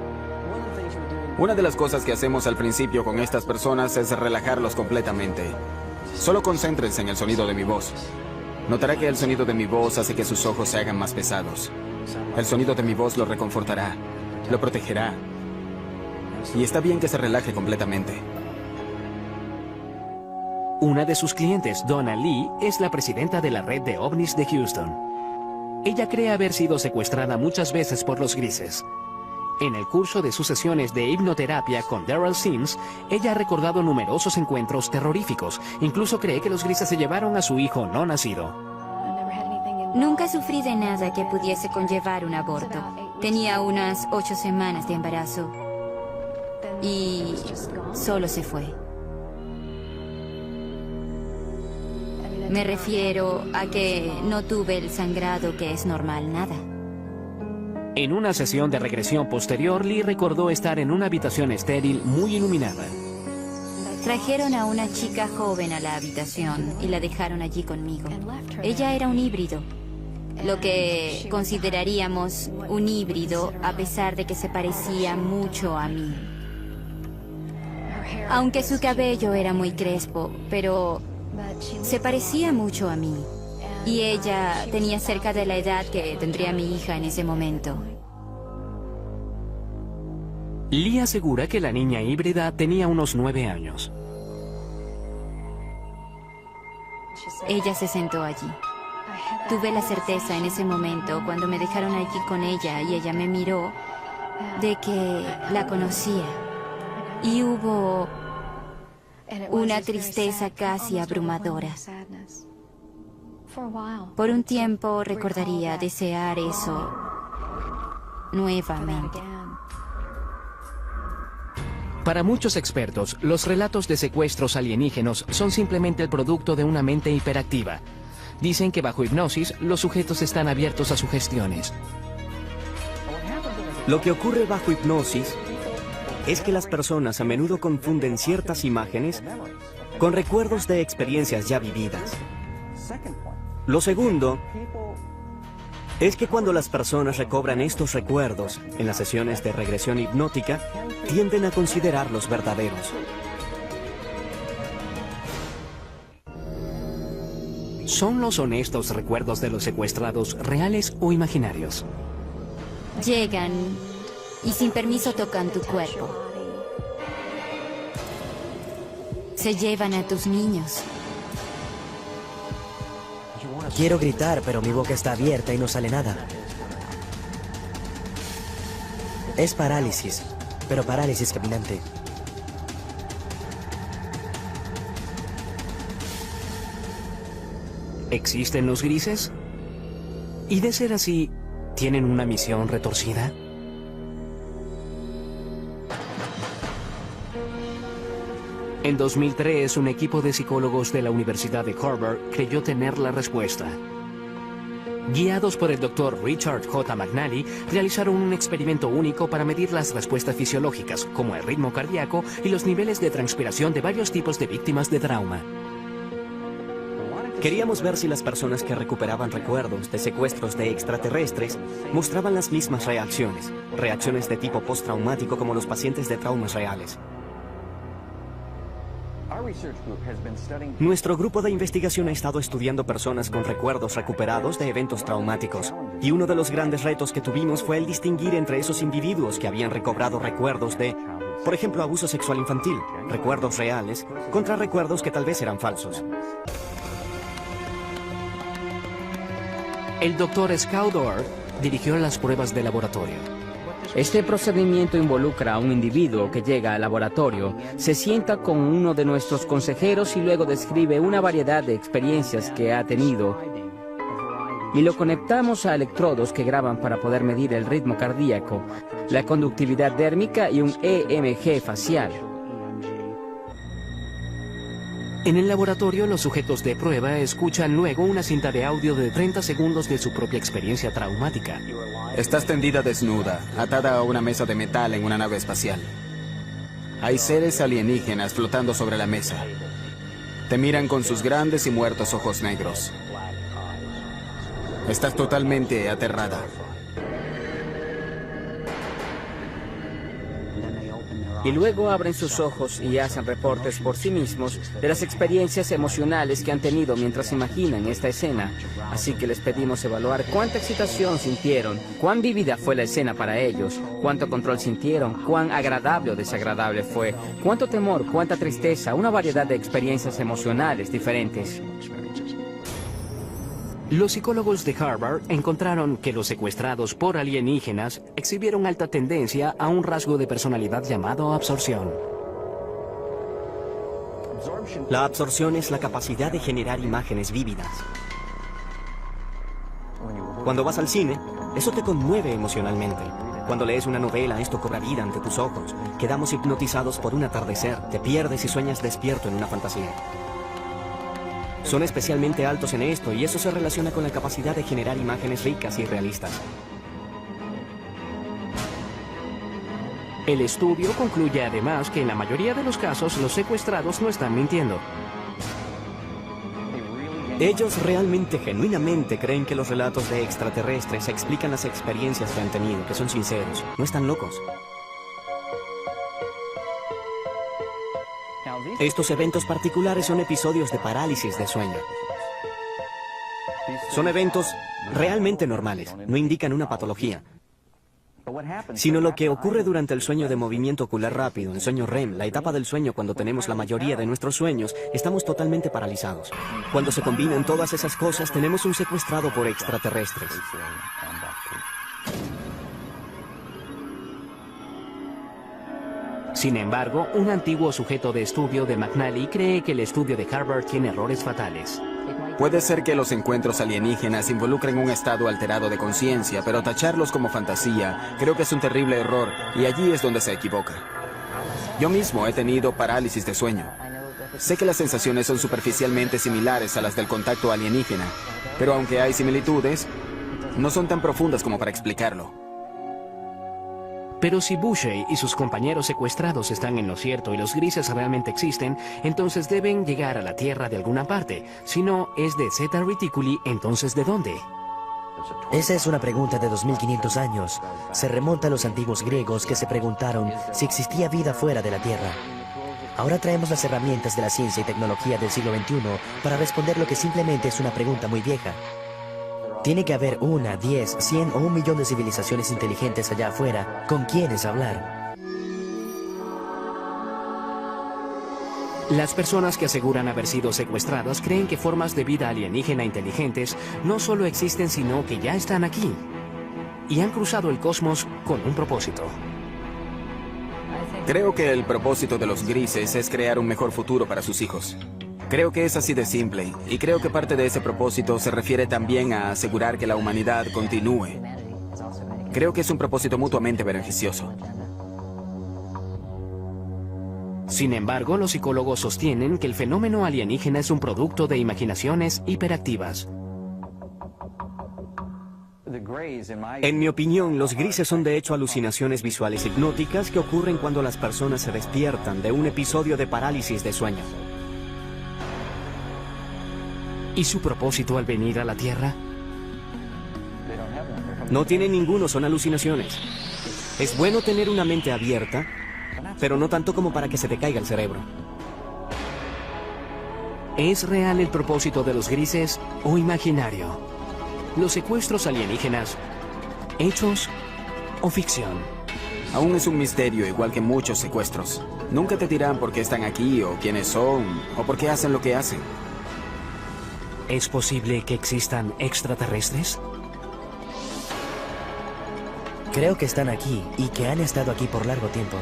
Una de las cosas que hacemos al principio con estas personas es relajarlos completamente. Solo concéntrense en el sonido de mi voz. Notará que el sonido de mi voz hace que sus ojos se hagan más pesados. El sonido de mi voz lo reconfortará, lo protegerá. Y está bien que se relaje completamente. Una de sus clientes, Donna Lee, es la presidenta de la red de ovnis de Houston. Ella cree haber sido secuestrada muchas veces por los grises. En el curso de sus sesiones de hipnoterapia con Daryl Sims, ella ha recordado numerosos encuentros terroríficos. Incluso cree que los grises se llevaron a su hijo no nacido. Nunca sufrí de nada que pudiese conllevar un aborto. Tenía unas 8 semanas de embarazo. Y solo se fue. Me refiero a que no tuve el sangrado que es normal, nada. En una sesión de regresión posterior, Lee recordó estar en una habitación estéril muy iluminada. Trajeron a una chica joven a la habitación y la dejaron allí conmigo. Ella era un híbrido, lo que consideraríamos un híbrido a pesar de que se parecía mucho a mí. Aunque su cabello era muy crespo, pero Se parecía mucho a mí. Y ella tenía cerca de la edad que tendría mi hija en ese momento. Lee asegura que la niña híbrida tenía unos 9 años. Ella se sentó allí. Tuve la certeza en ese momento, cuando me dejaron allí con ella y ella me miró, de que la conocía. Y hubo una tristeza casi abrumadora. Por un tiempo recordaría desear eso nuevamente. Para muchos expertos, los relatos de secuestros alienígenos son simplemente el producto de una mente hiperactiva. Dicen que bajo hipnosis, los sujetos están abiertos a sugestiones. Lo que ocurre bajo hipnosis es que las personas a menudo confunden ciertas imágenes con recuerdos de experiencias ya vividas. Lo segundo es que cuando las personas recobran estos recuerdos en las sesiones de regresión hipnótica, tienden a considerarlos verdaderos. ¿Son los honestos recuerdos de los secuestrados reales o imaginarios? Llegan y sin permiso tocan tu cuerpo. Se llevan a tus niños. Quiero gritar, pero mi boca está abierta y no sale nada. Es parálisis, pero parálisis caminante. ¿Existen los grises? Y de ser así, ¿tienen una misión retorcida? En 2003, un equipo de psicólogos de la Universidad de Harvard creyó tener la respuesta. Guiados por el Dr. Richard J. McNally, realizaron un experimento único para medir las respuestas fisiológicas, como el ritmo cardíaco y los niveles de transpiración de varios tipos de víctimas de trauma. Queríamos ver si las personas que recuperaban recuerdos de secuestros de extraterrestres mostraban las mismas reacciones de tipo postraumático como los pacientes de traumas reales. Nuestro grupo de investigación ha estado estudiando personas con recuerdos recuperados de eventos traumáticos, y uno de los grandes retos que tuvimos fue el distinguir entre esos individuos que habían recobrado recuerdos de, por ejemplo, abuso sexual infantil, recuerdos reales, contra recuerdos que tal vez eran falsos. El Dr. Scoudor dirigió las pruebas de laboratorio. Este procedimiento involucra a un individuo que llega al laboratorio, se sienta con uno de nuestros consejeros y luego describe una variedad de experiencias que ha tenido. Y lo conectamos a electrodos que graban para poder medir el ritmo cardíaco, la conductividad dérmica y un EMG facial. En el laboratorio, los sujetos de prueba escuchan luego una cinta de audio de 30 segundos de su propia experiencia traumática. Estás tendida desnuda, atada a una mesa de metal en una nave espacial. Hay seres alienígenas flotando sobre la mesa. Te miran con sus grandes y muertos ojos negros. Estás totalmente aterrada. Y luego abren sus ojos y hacen reportes por sí mismos de las experiencias emocionales que han tenido mientras imaginan esta escena. Así que les pedimos evaluar cuánta excitación sintieron, cuán vívida fue la escena para ellos, cuánto control sintieron, cuán agradable o desagradable fue, cuánto temor, cuánta tristeza, una variedad de experiencias emocionales diferentes. Los psicólogos de Harvard encontraron que los secuestrados por alienígenas exhibieron alta tendencia a un rasgo de personalidad llamado absorción. La absorción es la capacidad de generar imágenes vívidas. Cuando vas al cine, eso te conmueve emocionalmente. Cuando lees una novela, esto cobra vida ante tus ojos. Quedamos hipnotizados por un atardecer, te pierdes y sueñas despierto en una fantasía. Son especialmente altos en esto y eso se relaciona con la capacidad de generar imágenes ricas y realistas. El estudio concluye además que en la mayoría de los casos los secuestrados no están mintiendo. Ellos realmente, genuinamente creen que los relatos de extraterrestres explican las experiencias que han tenido, que son sinceros, no están locos. Estos eventos particulares son episodios de parálisis de sueño. Son eventos realmente normales, no indican una patología, sino lo que ocurre durante el sueño de movimiento ocular rápido, el sueño REM, la etapa del sueño cuando tenemos la mayoría de nuestros sueños, estamos totalmente paralizados. Cuando se combinan todas esas cosas, tenemos un secuestrado por extraterrestres. Sin embargo, un antiguo sujeto de estudio de McNally cree que el estudio de Harvard tiene errores fatales. Puede ser que los encuentros alienígenas involucren un estado alterado de conciencia, pero tacharlos como fantasía creo que es un terrible error, y allí es donde se equivoca. Yo mismo he tenido parálisis de sueño. Sé que las sensaciones son superficialmente similares a las del contacto alienígena, pero aunque hay similitudes, no son tan profundas como para explicarlo. Pero si Boucher y sus compañeros secuestrados están en lo cierto y los grises realmente existen, entonces deben llegar a la Tierra de alguna parte. Si no es de Zeta Reticuli, entonces ¿de dónde? Esa es una pregunta de 2500 años. Se remonta a los antiguos griegos que se preguntaron si existía vida fuera de la Tierra. Ahora traemos las herramientas de la ciencia y tecnología del siglo XXI para responder lo que simplemente es una pregunta muy vieja. Tiene que haber 1, 10, 100 o 1.000.000 de civilizaciones inteligentes allá afuera con quienes hablar. Las personas que aseguran haber sido secuestradas creen que formas de vida alienígena inteligentes no solo existen, sino que ya están aquí. Y han cruzado el cosmos con un propósito. Creo que el propósito de los grises es crear un mejor futuro para sus hijos. Creo que es así de simple, y creo que parte de ese propósito se refiere también a asegurar que la humanidad continúe. Creo que es un propósito mutuamente beneficioso. Sin embargo, los psicólogos sostienen que el fenómeno alienígena es un producto de imaginaciones hiperactivas. En mi opinión, los grises son de hecho alucinaciones visuales hipnóticas que ocurren cuando las personas se despiertan de un episodio de parálisis de sueño. ¿Y su propósito al venir a la Tierra? No tienen ninguno, son alucinaciones. Es bueno tener una mente abierta, pero no tanto como para que se te caiga el cerebro. ¿Es real el propósito de los grises o imaginario? ¿Los secuestros alienígenas, hechos o ficción? Aún es un misterio, igual que muchos secuestros. Nunca te dirán por qué están aquí, o quiénes son, o por qué hacen lo que hacen. ¿Es posible que existan extraterrestres? Creo que están aquí y que han estado aquí por largo tiempo.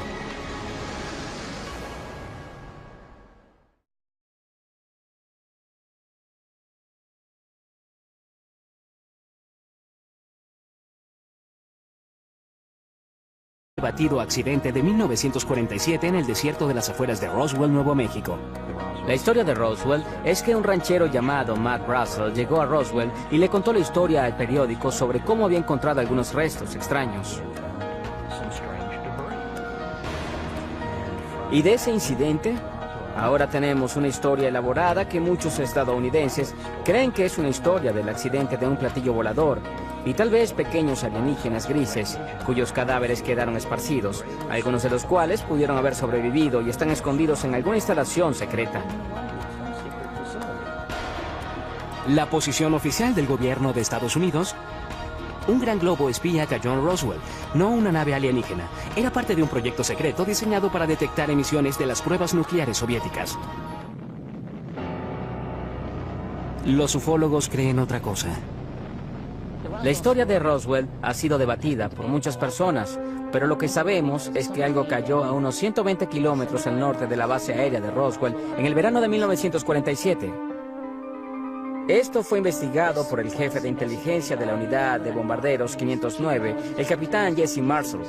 Batido accidente de 1947 en el desierto de las afueras de Roswell, Nuevo México. La historia de Roswell es que un ranchero llamado Matt Russell llegó a Roswell y le contó la historia al periódico sobre cómo había encontrado algunos restos extraños. Y de ese incidente, ahora tenemos una historia elaborada que muchos estadounidenses creen que es una historia del accidente de un platillo volador y tal vez pequeños alienígenas grises cuyos cadáveres quedaron esparcidos, algunos de los cuales pudieron haber sobrevivido y están escondidos en alguna instalación secreta. La posición oficial del gobierno de Estados Unidos: un gran globo espía cayó en Roswell, no una nave alienígena. Era parte de un proyecto secreto diseñado para detectar emisiones de las pruebas nucleares soviéticas. Los ufólogos creen otra cosa. La historia de Roswell ha sido debatida por muchas personas, pero lo que sabemos es que algo cayó a unos 120 kilómetros al norte de la base aérea de Roswell en el verano de 1947. Esto fue investigado por el jefe de inteligencia de la unidad de bombarderos 509, el capitán Jesse Marshall.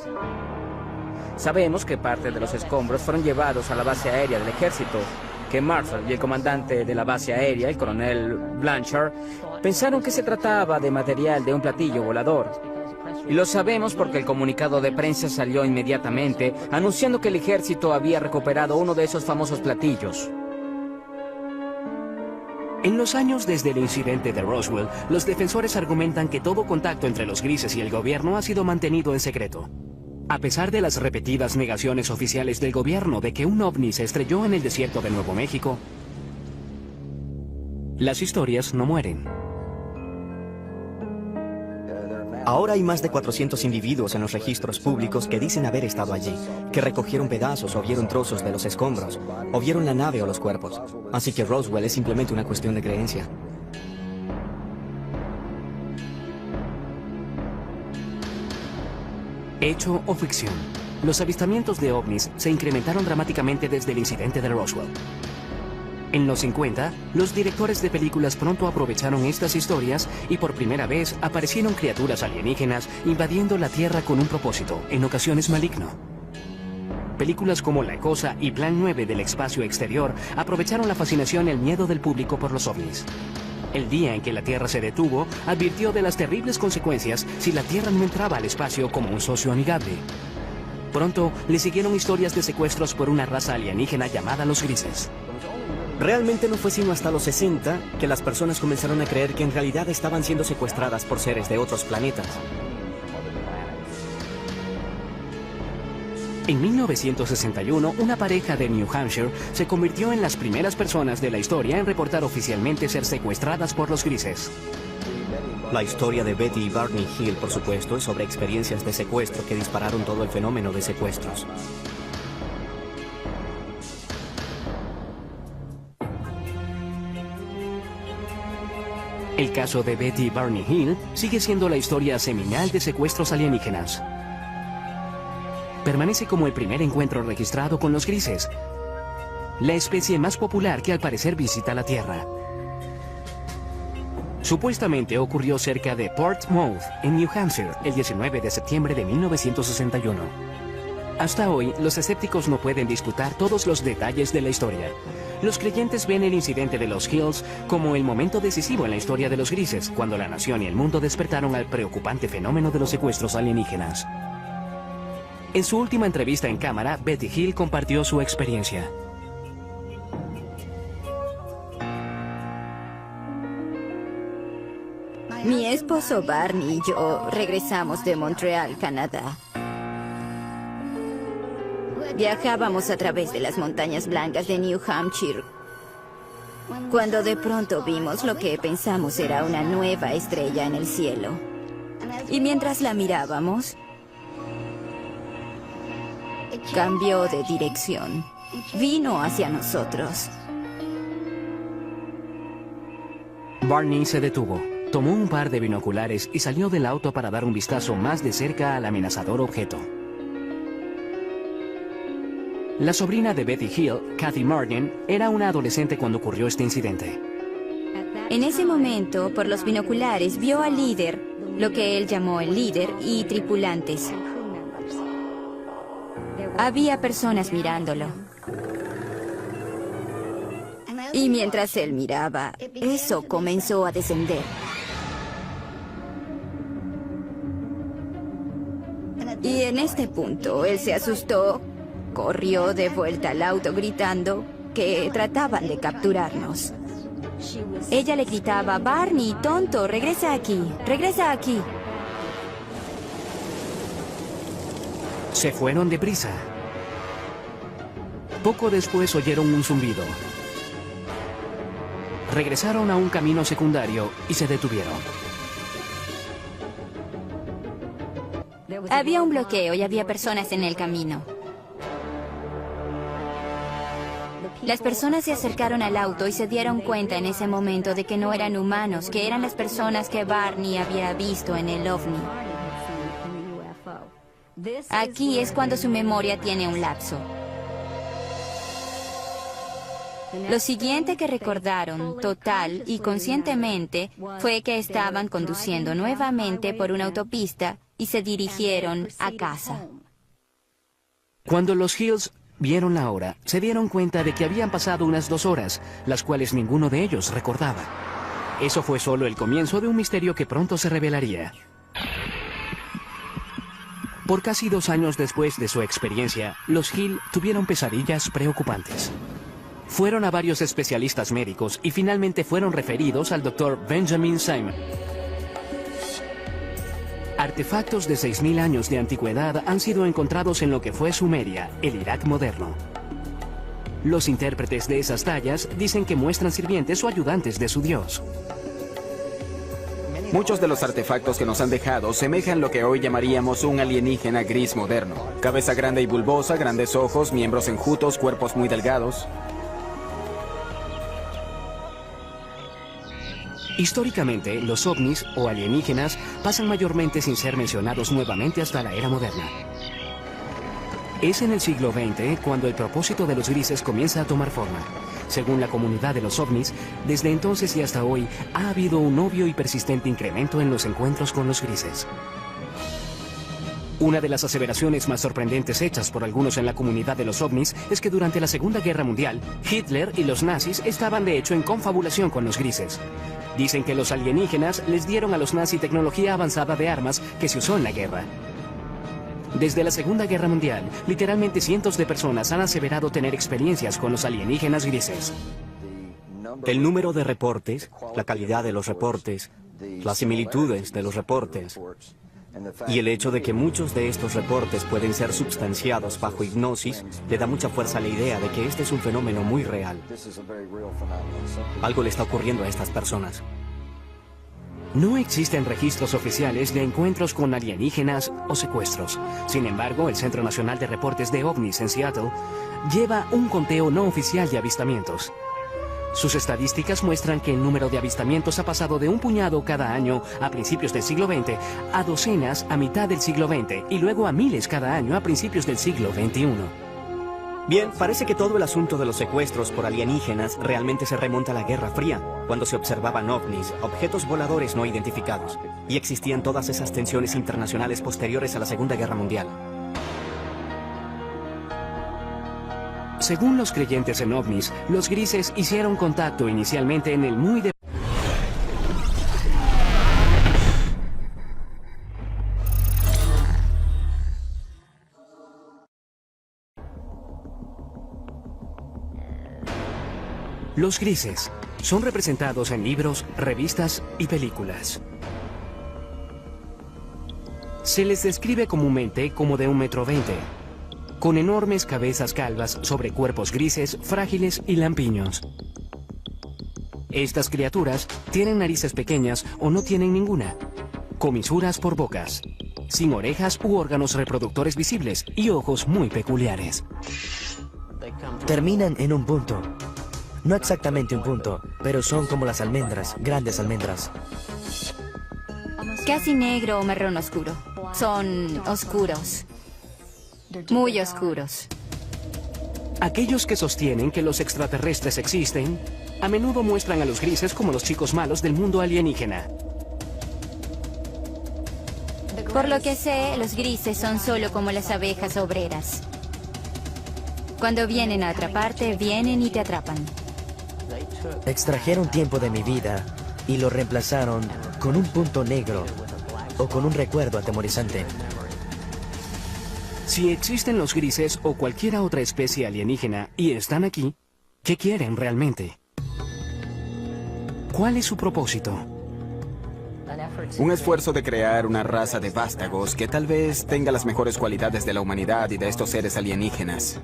Sabemos que parte de los escombros fueron llevados a la base aérea del ejército, que Marshall y el comandante de la base aérea, el coronel Blanchard, pensaron que se trataba de material de un platillo volador. Y lo sabemos porque el comunicado de prensa salió inmediatamente anunciando que el ejército había recuperado uno de esos famosos platillos. En los años desde el incidente de Roswell, los defensores argumentan que todo contacto entre los grises y el gobierno ha sido mantenido en secreto. A pesar de las repetidas negaciones oficiales del gobierno de que un ovni se estrelló en el desierto de Nuevo México, las historias no mueren. Ahora hay más de 400 individuos en los registros públicos que dicen haber estado allí, que recogieron pedazos o vieron trozos de los escombros, o vieron la nave o los cuerpos. Así que Roswell es simplemente una cuestión de creencia. Hecho o ficción, los avistamientos de ovnis se incrementaron dramáticamente desde el incidente de Roswell. En los 50, los directores de películas pronto aprovecharon estas historias y por primera vez aparecieron criaturas alienígenas invadiendo la Tierra con un propósito, en ocasiones maligno. Películas como La Cosa y Plan 9 del espacio exterior aprovecharon la fascinación y el miedo del público por los ovnis. El día en que la Tierra se detuvo, advirtió de las terribles consecuencias si la Tierra no entraba al espacio como un socio amigable. Pronto le siguieron historias de secuestros por una raza alienígena llamada los grises. Realmente no fue sino hasta los 60 que las personas comenzaron a creer que en realidad estaban siendo secuestradas por seres de otros planetas. En 1961, una pareja de New Hampshire se convirtió en las primeras personas de la historia en reportar oficialmente ser secuestradas por los grises. La historia de Betty y Barney Hill, por supuesto, es sobre experiencias de secuestro que dispararon todo el fenómeno de secuestros. El caso de Betty y Barney Hill sigue siendo la historia seminal de secuestros alienígenas. Permanece como el primer encuentro registrado con los grises, la especie más popular que al parecer visita la Tierra. Supuestamente ocurrió cerca de Portsmouth, en New Hampshire, el 19 de septiembre de 1961. Hasta hoy, los escépticos no pueden disputar todos los detalles de la historia. Los creyentes ven el incidente de los Hills como el momento decisivo en la historia de los grises, cuando la nación y el mundo despertaron al preocupante fenómeno de los secuestros alienígenas. En su última entrevista en cámara, Betty Hill compartió su experiencia. Mi esposo Barney y yo regresamos de Montreal, Canadá. Viajábamos a través de las montañas blancas de New Hampshire, cuando de pronto vimos lo que pensamos era una nueva estrella en el cielo. Y mientras la mirábamos, cambió de dirección. Vino hacia nosotros. Barney se detuvo, tomó un par de binoculares y salió del auto para dar un vistazo más de cerca al amenazador objeto. La sobrina de Betty Hill, Kathy Martin, era una adolescente cuando ocurrió este incidente. En ese momento, por los binoculares, vio al líder, lo que él llamó el líder, y tripulantes. Había personas mirándolo. Y mientras él miraba, eso comenzó a descender. Y en este punto, él se asustó, corrió de vuelta al auto gritando que trataban de capturarnos. Ella le gritaba: Barney, tonto, regresa aquí, regresa aquí. Se fueron deprisa. Poco después oyeron un zumbido. Regresaron a un camino secundario y se detuvieron. Había un bloqueo y había personas en el camino. Las personas se acercaron al auto y se dieron cuenta en ese momento de que no eran humanos, que eran las personas que Barney había visto en el ovni. Aquí es cuando su memoria tiene un lapso. Lo siguiente que recordaron, total y conscientemente, fue que estaban conduciendo nuevamente por una autopista y se dirigieron a casa. Cuando los Hills vieron la hora, se dieron cuenta de que habían pasado unas 2 horas, las cuales ninguno de ellos recordaba. Eso fue solo el comienzo de un misterio que pronto se revelaría. Por casi 2 años después de su experiencia, los Hill tuvieron pesadillas preocupantes. Fueron a varios especialistas médicos y finalmente fueron referidos al Dr. Benjamin Simon. Artefactos de 6.000 años de antigüedad han sido encontrados en lo que fue Sumeria, el Irak moderno. Los intérpretes de esas tallas dicen que muestran sirvientes o ayudantes de su dios. Muchos de los artefactos que nos han dejado semejan lo que hoy llamaríamos un alienígena gris moderno. Cabeza grande y bulbosa, grandes ojos, miembros enjutos, cuerpos muy delgados. Históricamente, los ovnis o alienígenas pasan mayormente sin ser mencionados nuevamente hasta la era moderna. Es en el siglo XX cuando el propósito de los grises comienza a tomar forma. Según la comunidad de los ovnis, desde entonces y hasta hoy ha habido un obvio y persistente incremento en los encuentros con los grises. Una de las aseveraciones más sorprendentes hechas por algunos en la comunidad de los ovnis es que durante la Segunda Guerra Mundial, Hitler y los nazis estaban de hecho en confabulación con los grises. Dicen que los alienígenas les dieron a los nazis tecnología avanzada de armas que se usó en la guerra. Desde la Segunda Guerra Mundial, literalmente cientos de personas han aseverado tener experiencias con los alienígenas grises. El número de reportes, la calidad de los reportes, las similitudes de los reportes y el hecho de que muchos de estos reportes pueden ser substanciados bajo hipnosis le da mucha fuerza a la idea de que este es un fenómeno muy real. Algo le está ocurriendo a estas personas. No existen registros oficiales de encuentros con alienígenas o secuestros. Sin embargo, el Centro Nacional de Reportes de OVNIs en Seattle lleva un conteo no oficial de avistamientos. Sus estadísticas muestran que el número de avistamientos ha pasado de un puñado cada año a principios del siglo XX a docenas a mitad del siglo XX y luego a miles cada año a principios del siglo XXI. Bien, parece que todo el asunto de los secuestros por alienígenas realmente se remonta a la Guerra Fría, cuando se observaban ovnis, objetos voladores no identificados, y existían todas esas tensiones internacionales posteriores a la Segunda Guerra Mundial. Según los creyentes en ovnis, los grises hicieron contacto inicialmente en el muy de... Los grises son representados en libros, revistas y películas. Se les describe comúnmente como de 1,20 m, con enormes cabezas calvas sobre cuerpos grises, frágiles y lampiños. Estas criaturas tienen narices pequeñas o no tienen ninguna, comisuras por bocas, sin orejas u órganos reproductores visibles y ojos muy peculiares. Terminan en un punto. No exactamente un punto, pero son como las almendras, grandes almendras. Casi negro o marrón oscuro. Son oscuros. Muy oscuros. Aquellos que sostienen que los extraterrestres existen, a menudo muestran a los grises como los chicos malos del mundo alienígena. Por lo que sé, los grises son solo como las abejas obreras. Cuando vienen a atraparte, vienen y te atrapan. Extrajeron tiempo de mi vida y lo reemplazaron con un punto negro o con un recuerdo atemorizante. Si existen los grises o cualquier otra especie alienígena y están aquí, ¿qué quieren realmente? ¿Cuál es su propósito? Un esfuerzo de crear una raza de vástagos que tal vez tenga las mejores cualidades de la humanidad y de estos seres alienígenas.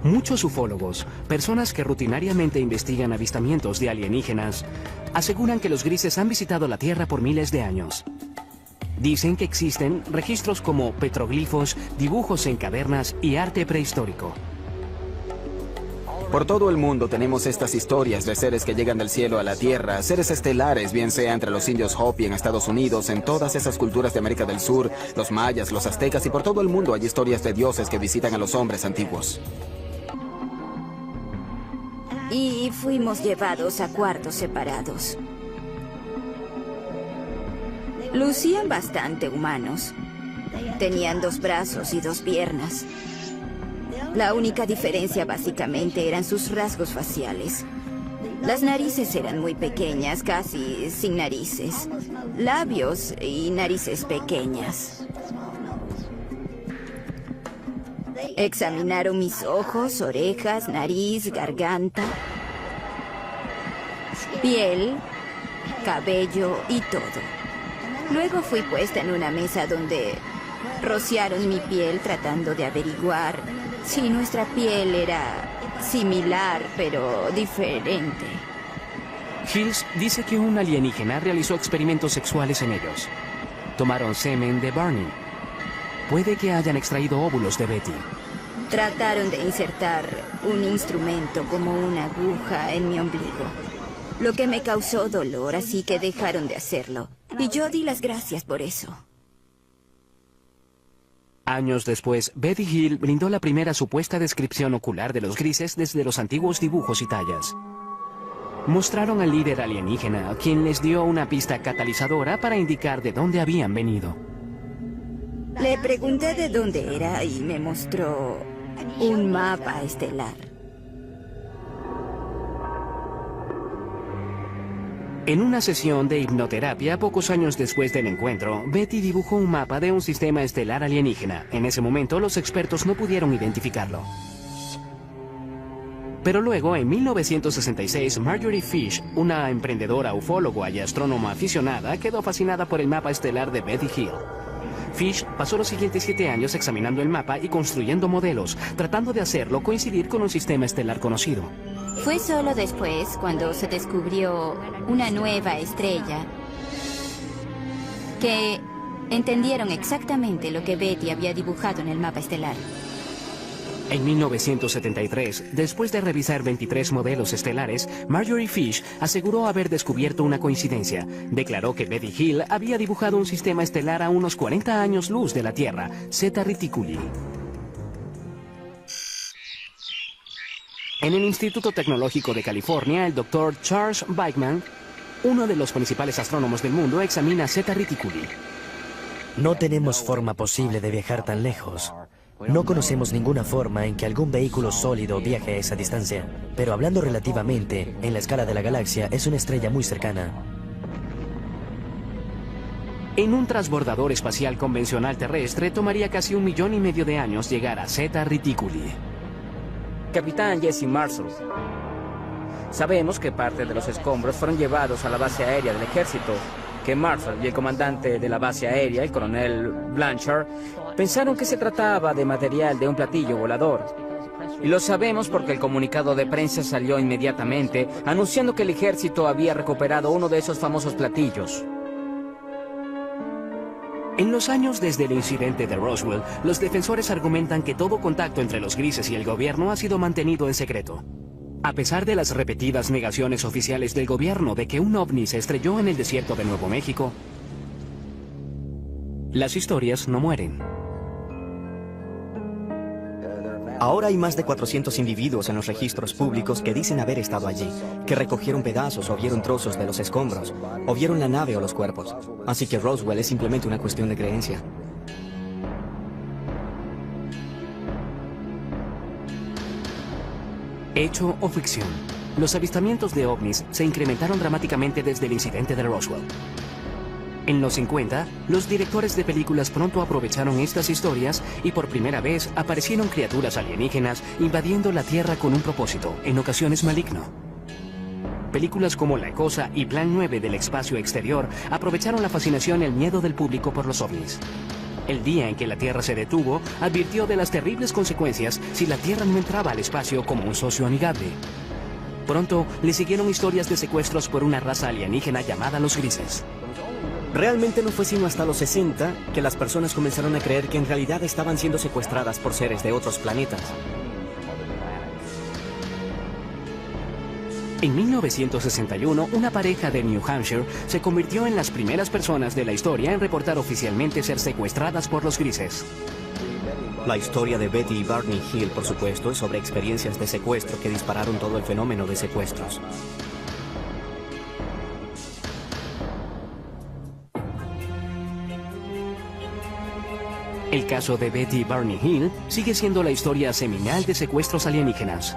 Muchos ufólogos, personas que rutinariamente investigan avistamientos de alienígenas, aseguran que los grises han visitado la Tierra por miles de años. Dicen que existen registros como petroglifos, dibujos en cavernas y arte prehistórico. Por todo el mundo tenemos estas historias de seres que llegan del cielo a la tierra, seres estelares, bien sea entre los indios Hopi en Estados Unidos, en todas esas culturas de América del Sur, los mayas, los aztecas y por todo el mundo hay historias de dioses que visitan a los hombres antiguos. Y fuimos llevados a cuartos separados. Lucían bastante humanos. Tenían 2 brazos y 2 piernas. La única diferencia básicamente eran sus rasgos faciales. Las narices eran muy pequeñas, casi sin narices. Labios y narices pequeñas. Examinaron mis ojos, orejas, nariz, garganta, piel, cabello y todo. Luego fui puesta en una mesa donde rociaron mi piel tratando de averiguar si nuestra piel era similar pero diferente. Hills dice que un alienígena realizó experimentos sexuales en ellos. Tomaron semen de Barney. Puede que hayan extraído óvulos de Betty. Trataron de insertar un instrumento como una aguja en mi ombligo, lo que me causó dolor, así que dejaron de hacerlo. Y yo di las gracias por eso. Años después, Betty Hill brindó la primera supuesta descripción ocular de los grises desde los antiguos dibujos y tallas. Mostraron al líder alienígena, quien les dio una pista catalizadora para indicar de dónde habían venido. Le pregunté de dónde era y me mostró un mapa estelar. En una sesión de hipnoterapia, pocos años después del encuentro, Betty dibujó un mapa de un sistema estelar alienígena. En ese momento, los expertos no pudieron identificarlo. Pero luego, en 1966, Marjorie Fish, una emprendedora ufóloga y astrónoma aficionada, quedó fascinada por el mapa estelar de Betty Hill. Fish pasó los siguientes 7 años examinando el mapa y construyendo modelos, tratando de hacerlo coincidir con un sistema estelar conocido. Fue solo después, cuando se descubrió una nueva estrella, que entendieron exactamente lo que Betty había dibujado en el mapa estelar. En 1973, después de revisar 23 modelos estelares, Marjorie Fish aseguró haber descubierto una coincidencia. Declaró que Betty Hill había dibujado un sistema estelar a unos 40 años luz de la Tierra, Zeta Reticuli. En el Instituto Tecnológico de California, el Dr. Charles Bachman, uno de los principales astrónomos del mundo, examina Zeta Reticuli. No tenemos forma posible de viajar tan lejos. No conocemos ninguna forma en que algún vehículo sólido viaje a esa distancia. Pero hablando relativamente, en la escala de la galaxia, es una estrella muy cercana. En un transbordador espacial convencional terrestre, tomaría casi 1,5 millones de años llegar a Zeta Reticuli. Capitán Jesse Marshall. Sabemos que parte de los escombros fueron llevados a la base aérea del ejército, que Marshall y el comandante de la base aérea, el coronel Blanchard, pensaron que se trataba de material de un platillo volador. Y lo sabemos porque el comunicado de prensa salió inmediatamente, anunciando que el ejército había recuperado uno de esos famosos platillos. En los años desde el incidente de Roswell, los defensores argumentan que todo contacto entre los grises y el gobierno ha sido mantenido en secreto. A pesar de las repetidas negaciones oficiales del gobierno de que un ovni se estrelló en el desierto de Nuevo México, las historias no mueren. Ahora hay más de 400 individuos en los registros públicos que dicen haber estado allí, que recogieron pedazos o vieron trozos de los escombros, o vieron la nave o los cuerpos. Así que Roswell es simplemente una cuestión de creencia. Hecho o ficción. Los avistamientos de ovnis se incrementaron dramáticamente desde el incidente de Roswell. En los 50, los directores de películas pronto aprovecharon estas historias y por primera vez aparecieron criaturas alienígenas invadiendo la Tierra con un propósito, en ocasiones maligno. Películas como La Cosa y Plan 9 del espacio exterior aprovecharon la fascinación y el miedo del público por los ovnis. El día en que la Tierra se detuvo, advirtió de las terribles consecuencias si la Tierra no entraba al espacio como un socio amigable. Pronto le siguieron historias de secuestros por una raza alienígena llamada los grises. Realmente no fue sino hasta los 60 que las personas comenzaron a creer que en realidad estaban siendo secuestradas por seres de otros planetas. En 1961, una pareja de New Hampshire se convirtió en las primeras personas de la historia en reportar oficialmente ser secuestradas por los grises. La historia de Betty y Barney Hill, por supuesto, es sobre experiencias de secuestro que dispararon todo el fenómeno de secuestros. El caso de Betty y Barney Hill sigue siendo la historia seminal de secuestros alienígenas.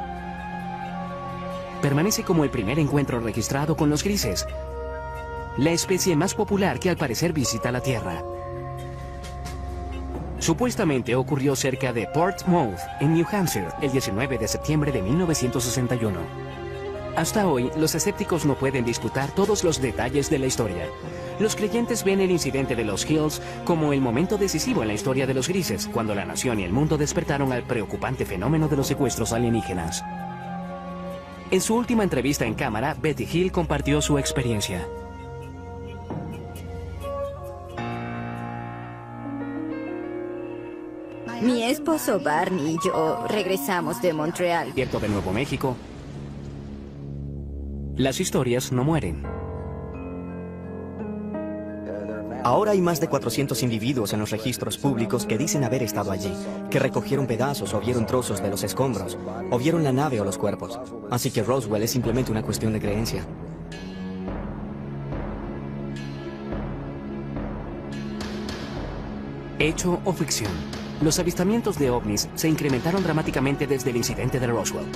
Permanece como el primer encuentro registrado con los grises, la especie más popular que al parecer visita la Tierra. Supuestamente ocurrió cerca de Portsmouth, en New Hampshire, el 19 de septiembre de 1961. Hasta hoy, los escépticos no pueden disputar todos los detalles de la historia. Los creyentes ven el incidente de los Hills como el momento decisivo en la historia de los grises, cuando la nación y el mundo despertaron al preocupante fenómeno de los secuestros alienígenas. En su última entrevista en cámara, Betty Hill compartió su experiencia. Mi esposo Barney y yo regresamos de Montreal. Cierto de Nuevo México. Las historias no mueren. Ahora hay más de 400 individuos en los registros públicos que dicen haber estado allí, que recogieron pedazos o vieron trozos de los escombros, o vieron la nave o los cuerpos. Así que Roswell es simplemente una cuestión de creencia. Hecho o ficción. Los avistamientos de ovnis se incrementaron dramáticamente desde el incidente de Roswell.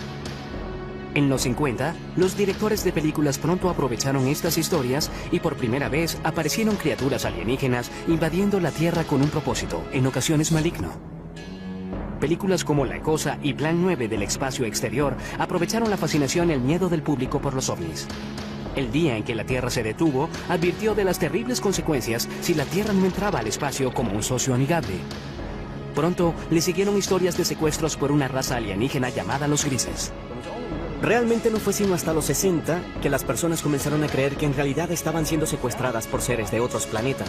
En los 50, los directores de películas pronto aprovecharon estas historias y por primera vez aparecieron criaturas alienígenas invadiendo la Tierra con un propósito, en ocasiones maligno. Películas como La Cosa y Plan 9 del espacio exterior aprovecharon la fascinación y el miedo del público por los ovnis. El día en que la Tierra se detuvo, advirtió de las terribles consecuencias si la Tierra no entraba al espacio como un socio amigable. Pronto le siguieron historias de secuestros por una raza alienígena llamada los grises. Realmente no fue sino hasta los 60 que las personas comenzaron a creer que en realidad estaban siendo secuestradas por seres de otros planetas.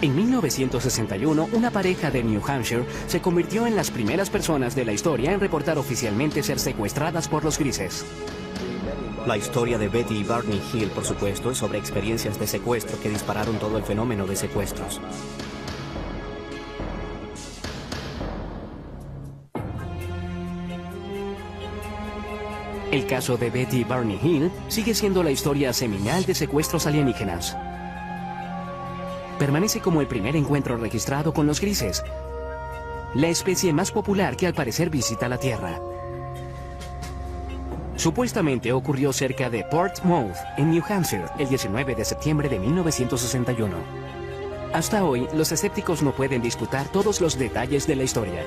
En 1961, una pareja de New Hampshire se convirtió en las primeras personas de la historia en reportar oficialmente ser secuestradas por los grises. La historia de Betty y Barney Hill, por supuesto, es sobre experiencias de secuestro que dispararon todo el fenómeno de secuestros. El caso de Betty y Barney Hill sigue siendo la historia seminal de secuestros alienígenas. Permanece como el primer encuentro registrado con los grises, la especie más popular que al parecer visita la Tierra. Supuestamente ocurrió cerca de Portsmouth, en New Hampshire, el 19 de septiembre de 1961. Hasta hoy, los escépticos no pueden disputar todos los detalles de la historia.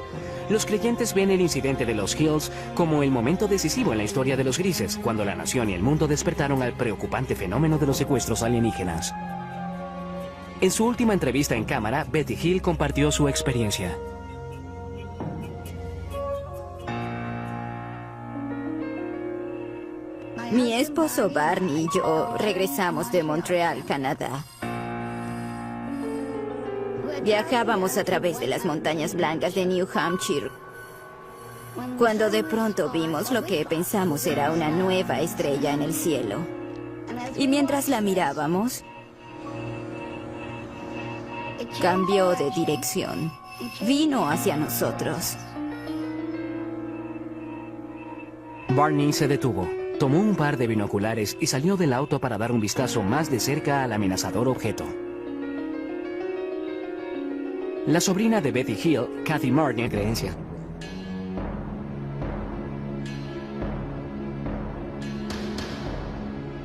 Los creyentes ven el incidente de los Hills como el momento decisivo en la historia de los grises, cuando la nación y el mundo despertaron al preocupante fenómeno de los secuestros alienígenas. En su última entrevista en cámara, Betty Hill compartió su experiencia. Mi esposo Barney y yo regresamos de Montreal, Canadá. Viajábamos a través de las montañas blancas de New Hampshire, cuando de pronto vimos lo que pensamos era una nueva estrella en el cielo. Y mientras la mirábamos, cambió de dirección. Vino hacia nosotros. Barney se detuvo, tomó un par de binoculares y salió del auto para dar un vistazo más de cerca al amenazador objeto. La sobrina de Betty Hill, Kathy Martin, creencia.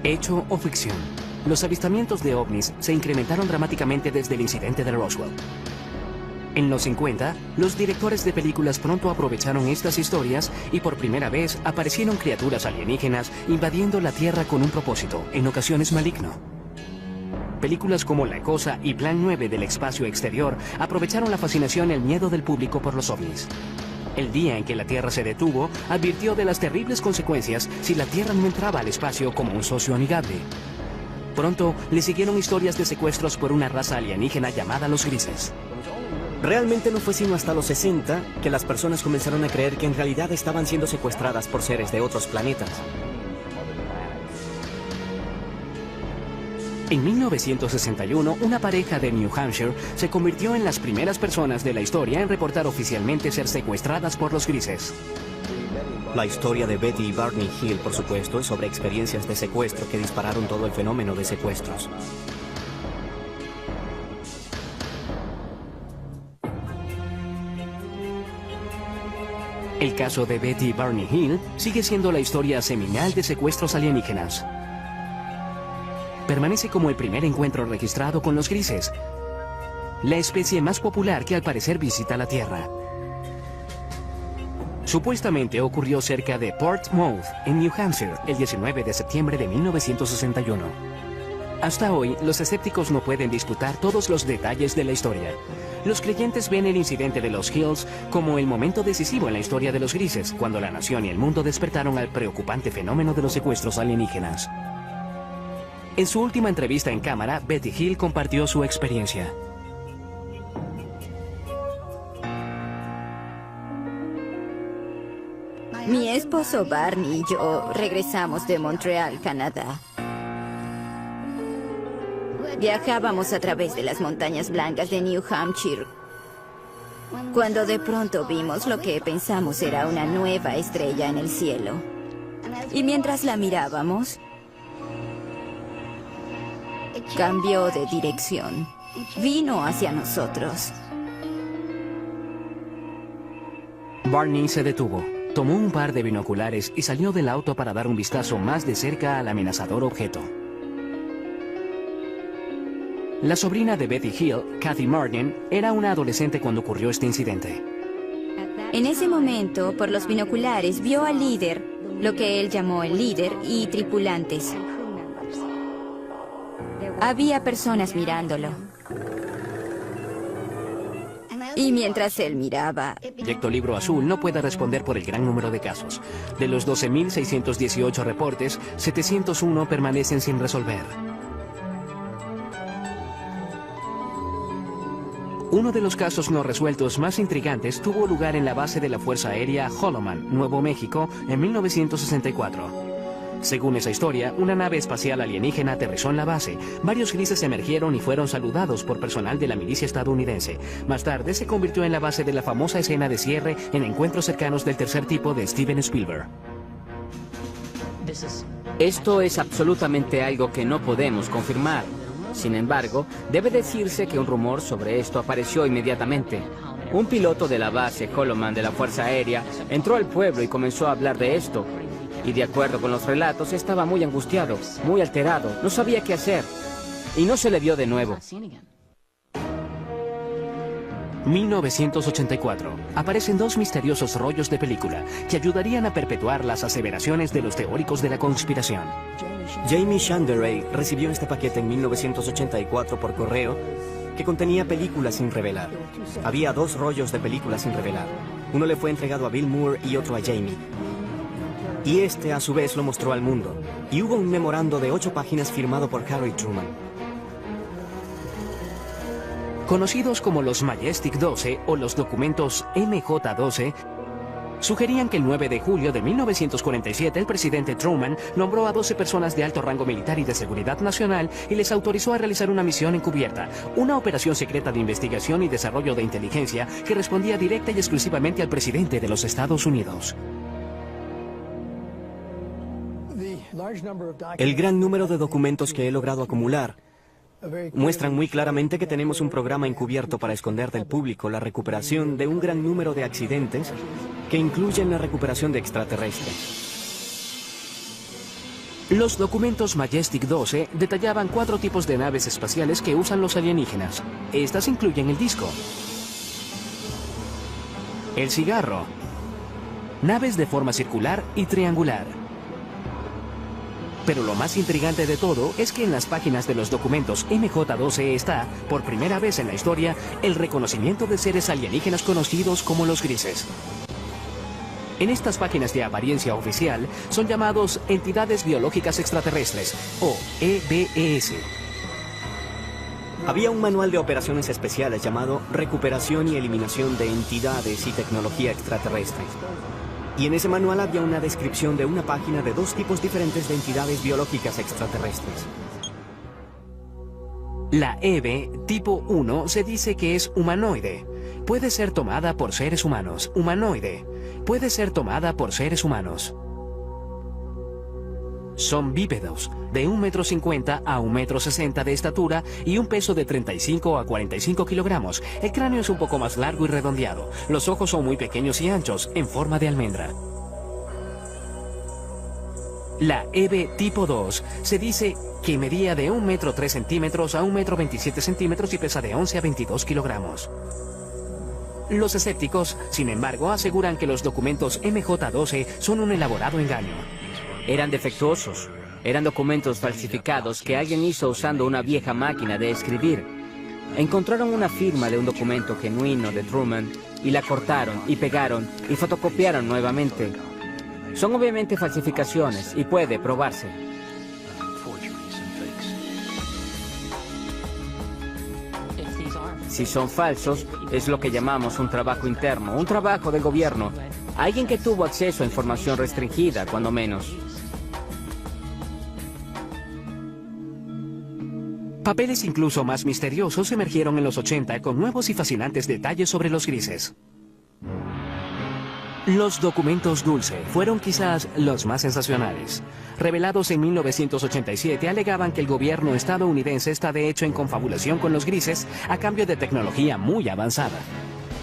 Hecho o ficción. Los avistamientos de ovnis se incrementaron dramáticamente desde el incidente de Roswell. En los 50, los directores de películas pronto aprovecharon estas historias y por primera vez aparecieron criaturas alienígenas invadiendo la Tierra con un propósito, en ocasiones maligno. Películas como La Cosa y Plan 9 del espacio exterior aprovecharon la fascinación y el miedo del público por los ovnis. El día en que la Tierra se detuvo, advirtió de las terribles consecuencias si la Tierra no entraba al espacio como un socio amigable. Pronto le siguieron historias de secuestros por una raza alienígena llamada los grises. Realmente no fue sino hasta los 60 que las personas comenzaron a creer que en realidad estaban siendo secuestradas por seres de otros planetas. En 1961, una pareja de New Hampshire se convirtió en las primeras personas de la historia en reportar oficialmente ser secuestradas por los grises. La historia de Betty y Barney Hill, por supuesto, es sobre experiencias de secuestro que dispararon todo el fenómeno de secuestros. El caso de Betty y Barney Hill sigue siendo la historia seminal de secuestros alienígenas. Permanece como el primer encuentro registrado con los grises, la especie más popular que al parecer visita la Tierra. Supuestamente ocurrió cerca de Portsmouth, en New Hampshire, el 19 de septiembre de 1961. Hasta hoy, los escépticos no pueden disputar todos los detalles de la historia. Los creyentes ven el incidente de los Hills como el momento decisivo en la historia de los grises, cuando la nación y el mundo despertaron al preocupante fenómeno de los secuestros alienígenas. En su última entrevista en cámara, Betty Hill compartió su experiencia. Mi esposo Barney y yo regresamos de Montreal, Canadá. Viajábamos a través de las montañas blancas de New Hampshire, cuando de pronto vimos lo que pensamos era una nueva estrella en el cielo. Y mientras la mirábamos, cambió de dirección. Vino hacia nosotros. Barney se detuvo. Tomó un par de binoculares y salió del auto para dar un vistazo más de cerca al amenazador objeto. La sobrina de Betty Hill, Kathy Martin, era una adolescente cuando ocurrió este incidente. En ese momento, por los binoculares, vio al líder, lo que él llamó el líder, y tripulantes. Había personas mirándolo. Y mientras él miraba... Proyecto Libro Azul no puede responder por el gran número de casos. De los 12.618 reportes, 701 permanecen sin resolver. Uno de los casos no resueltos más intrigantes tuvo lugar en la base de la Fuerza Aérea Holloman, Nuevo México, en 1964. Según esa historia, una nave espacial alienígena aterrizó en la base. Varios grises emergieron y fueron saludados por personal de la milicia estadounidense. Más tarde se convirtió en la base de la famosa escena de cierre en Encuentros cercanos del tercer tipo de Steven Spielberg. Esto es absolutamente algo que no podemos confirmar. Sin embargo, debe decirse que un rumor sobre esto apareció inmediatamente. Un piloto de la base Holloman de la Fuerza Aérea entró al pueblo y comenzó a hablar de esto. Y de acuerdo con los relatos, estaba muy angustiado, muy alterado, no sabía qué hacer. Y no se le vio de nuevo. 1984. Aparecen dos misteriosos rollos de película que ayudarían a perpetuar las aseveraciones de los teóricos de la conspiración. Jamie Shanderay recibió este paquete en 1984 por correo que contenía películas sin revelar. Había dos rollos de películas sin revelar. Uno le fue entregado a Bill Moore y otro a Jamie. Y este a su vez lo mostró al mundo. Y hubo un memorando de 8 páginas firmado por Harry Truman. Conocidos como los Majestic 12 o los documentos MJ-12, sugerían que el 9 de julio de 1947 el presidente Truman nombró a 12 personas de alto rango militar y de seguridad nacional y les autorizó a realizar una misión encubierta, una operación secreta de investigación y desarrollo de inteligencia que respondía directa y exclusivamente al presidente de los Estados Unidos. El gran número de documentos que he logrado acumular muestran muy claramente que tenemos un programa encubierto para esconder del público la recuperación de un gran número de accidentes que incluyen la recuperación de extraterrestres. Los documentos Majestic 12 detallaban 4 tipos de naves espaciales que usan los alienígenas. Estas incluyen el disco, el cigarro, naves de forma circular y triangular. Pero lo más intrigante de todo es que en las páginas de los documentos MJ-12 está, por primera vez en la historia, el reconocimiento de seres alienígenas conocidos como los grises. En estas páginas de apariencia oficial son llamados entidades biológicas extraterrestres, o EBES. Había un manual de operaciones especiales llamado Recuperación y Eliminación de Entidades y Tecnología Extraterrestre. Y en ese manual había una descripción de una página de 2 tipos diferentes de entidades biológicas extraterrestres. La EBE tipo 1 se dice que es humanoide. Puede ser tomada por seres humanos. Humanoide. Puede ser tomada por seres humanos. Son bípedos, de 1,50 m a 1,60 m de estatura y un peso de 35 a 45 kilogramos. El cráneo es un poco más largo y redondeado. Los ojos son muy pequeños y anchos, en forma de almendra. La EBE tipo 2 se dice que medía de 1,03 m a 1,27 m y pesa de 11 a 22 kilogramos. Los escépticos, sin embargo, aseguran que los documentos MJ-12 son un elaborado engaño. Eran defectuosos. Eran documentos falsificados que alguien hizo usando una vieja máquina de escribir. Encontraron una firma de un documento genuino de Truman y la cortaron y pegaron y fotocopiaron nuevamente. Son obviamente falsificaciones y puede probarse. Si son falsos, es lo que llamamos un trabajo interno, un trabajo del gobierno. Alguien que tuvo acceso a información restringida, cuando menos. Papeles incluso más misteriosos emergieron en los 80 con nuevos y fascinantes detalles sobre los grises. Los documentos Dulce fueron quizás los más sensacionales. Revelados en 1987, alegaban que el gobierno estadounidense está de hecho en confabulación con los grises a cambio de tecnología muy avanzada.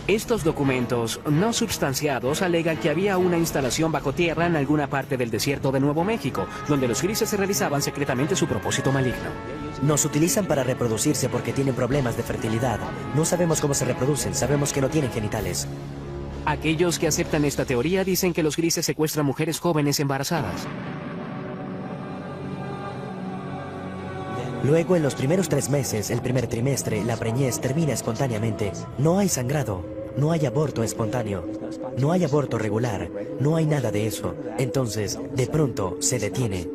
Estos documentos no substanciados alegan que había una instalación bajo tierra en alguna parte del desierto de Nuevo México, donde los grises se realizaban secretamente su propósito maligno. Nos utilizan para reproducirse porque tienen problemas de fertilidad. No sabemos cómo se reproducen, sabemos que no tienen genitales. Aquellos que aceptan esta teoría dicen que los grises secuestran mujeres jóvenes embarazadas. Luego, en los primeros 3 meses, el primer trimestre, la preñez termina espontáneamente. No hay sangrado, no hay aborto espontáneo, no hay aborto regular, no hay nada de eso. Entonces, de pronto, se detiene.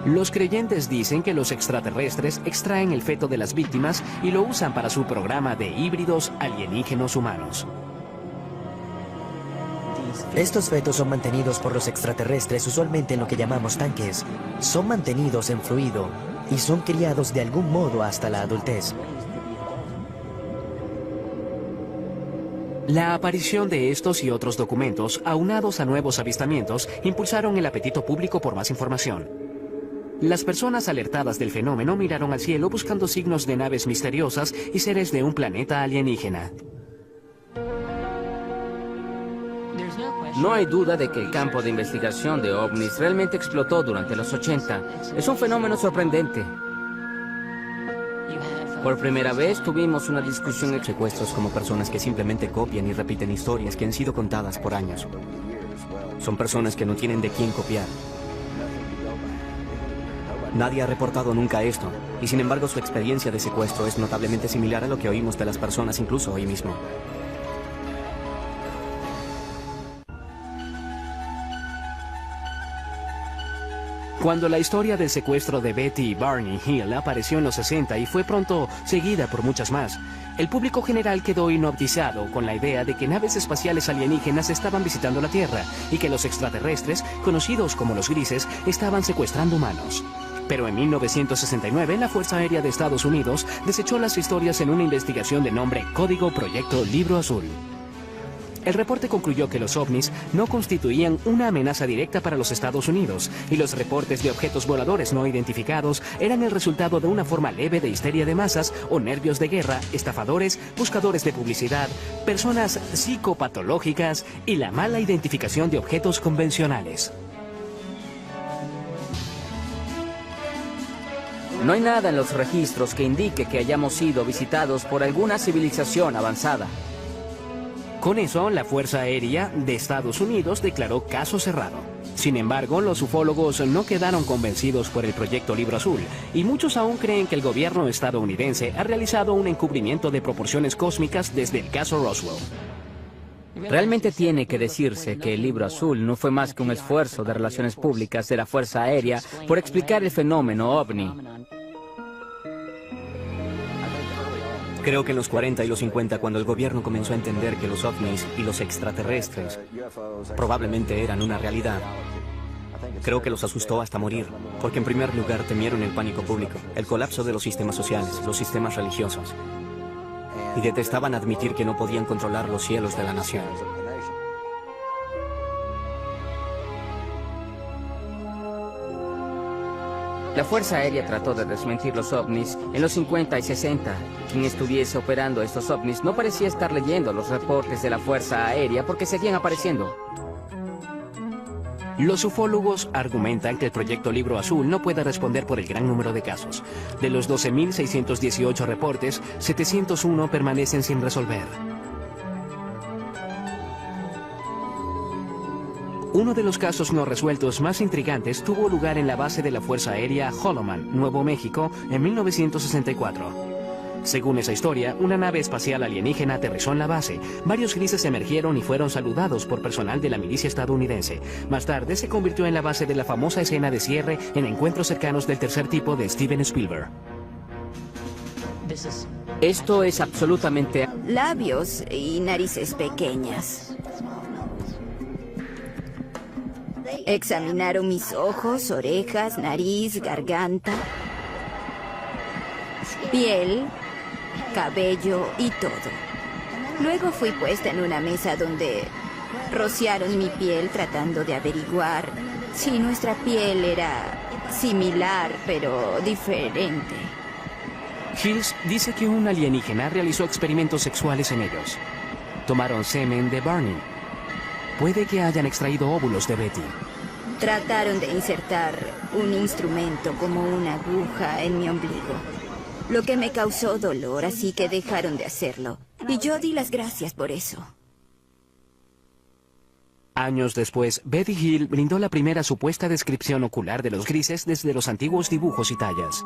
Los creyentes dicen que los extraterrestres extraen el feto de las víctimas y lo usan para su programa de híbridos alienígenos humanos. Estos fetos son mantenidos por los extraterrestres usualmente en lo que llamamos tanques. Son mantenidos en fluido y son criados de algún modo hasta la adultez. La aparición de estos y otros documentos, aunados a nuevos avistamientos, impulsaron el apetito público por más información. Las personas alertadas del fenómeno miraron al cielo buscando signos de naves misteriosas y seres de un planeta alienígena. No hay duda de que el campo de investigación de ovnis realmente explotó durante los 80. Es un fenómeno sorprendente. Por primera vez tuvimos una discusión de secuestros como personas que simplemente copian y repiten historias que han sido contadas por años. Son personas que no tienen de quién copiar. Nadie ha reportado nunca esto, y sin embargo su experiencia de secuestro es notablemente similar a lo que oímos de las personas incluso hoy mismo. Cuando la historia del secuestro de Betty y Barney Hill apareció en los 60 y fue pronto seguida por muchas más, el público general quedó hipnotizado con la idea de que naves espaciales alienígenas estaban visitando la Tierra y que los extraterrestres, conocidos como los grises, estaban secuestrando humanos. Pero en 1969, la Fuerza Aérea de Estados Unidos desechó las historias en una investigación de nombre Código Proyecto Libro Azul. El reporte concluyó que los ovnis no constituían una amenaza directa para los Estados Unidos y los reportes de objetos voladores no identificados eran el resultado de una forma leve de histeria de masas o nervios de guerra, estafadores, buscadores de publicidad, personas psicopatológicas y la mala identificación de objetos convencionales. No hay nada en los registros que indique que hayamos sido visitados por alguna civilización avanzada. Con eso, la Fuerza Aérea de Estados Unidos declaró caso cerrado. Sin embargo, los ufólogos no quedaron convencidos por el proyecto Libro Azul, y muchos aún creen que el gobierno estadounidense ha realizado un encubrimiento de proporciones cósmicas desde el caso Roswell. Realmente tiene que decirse que el Libro Azul no fue más que un esfuerzo de relaciones públicas de la Fuerza Aérea por explicar el fenómeno ovni. Creo que en los 40 y los 50, cuando el gobierno comenzó a entender que los ovnis y los extraterrestres probablemente eran una realidad, creo que los asustó hasta morir, porque en primer lugar temieron el pánico público, el colapso de los sistemas sociales, los sistemas religiosos, y detestaban admitir que no podían controlar los cielos de la nación. La Fuerza Aérea trató de desmentir los ovnis en los 50 y 60. Quien estuviese operando estos ovnis no parecía estar leyendo los reportes de la Fuerza Aérea porque seguían apareciendo. Los ufólogos argumentan que el proyecto Libro Azul no puede responder por el gran número de casos. De los 12.618 reportes, 701 permanecen sin resolver. Uno de los casos no resueltos más intrigantes tuvo lugar en la base de la Fuerza Aérea Holloman, Nuevo México, en 1964. Según esa historia, una nave espacial alienígena aterrizó en la base. Varios grises emergieron y fueron saludados por personal de la milicia estadounidense. Más tarde se convirtió en la base de la famosa escena de cierre en Encuentros cercanos del tercer tipo de Steven Spielberg. Esto es absolutamente... Labios y narices pequeñas. Examinaron mis ojos, orejas, nariz, garganta, piel, cabello y todo. Luego fui puesta en una mesa donde rociaron mi piel tratando de averiguar si nuestra piel era similar pero diferente. Hills dice que un alienígena realizó experimentos sexuales en ellos. Tomaron semen de Barney. Puede que hayan extraído óvulos de Betty. Trataron de insertar un instrumento como una aguja en mi ombligo, lo que me causó dolor, así que dejaron de hacerlo. Y yo di las gracias por eso. Años después, Betty Hill brindó la primera supuesta descripción ocular de los grises desde los antiguos dibujos y tallas.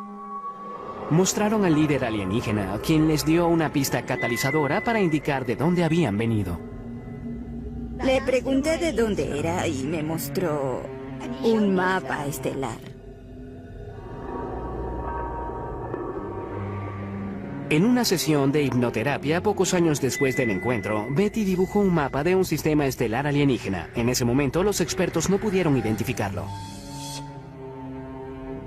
Mostraron al líder alienígena, quien les dio una pista catalizadora para indicar de dónde habían venido. Le pregunté de dónde era y me mostró un mapa estelar. En una sesión de hipnoterapia, pocos años después del encuentro, Betty dibujó un mapa de un sistema estelar alienígena. En ese momento, los expertos no pudieron identificarlo.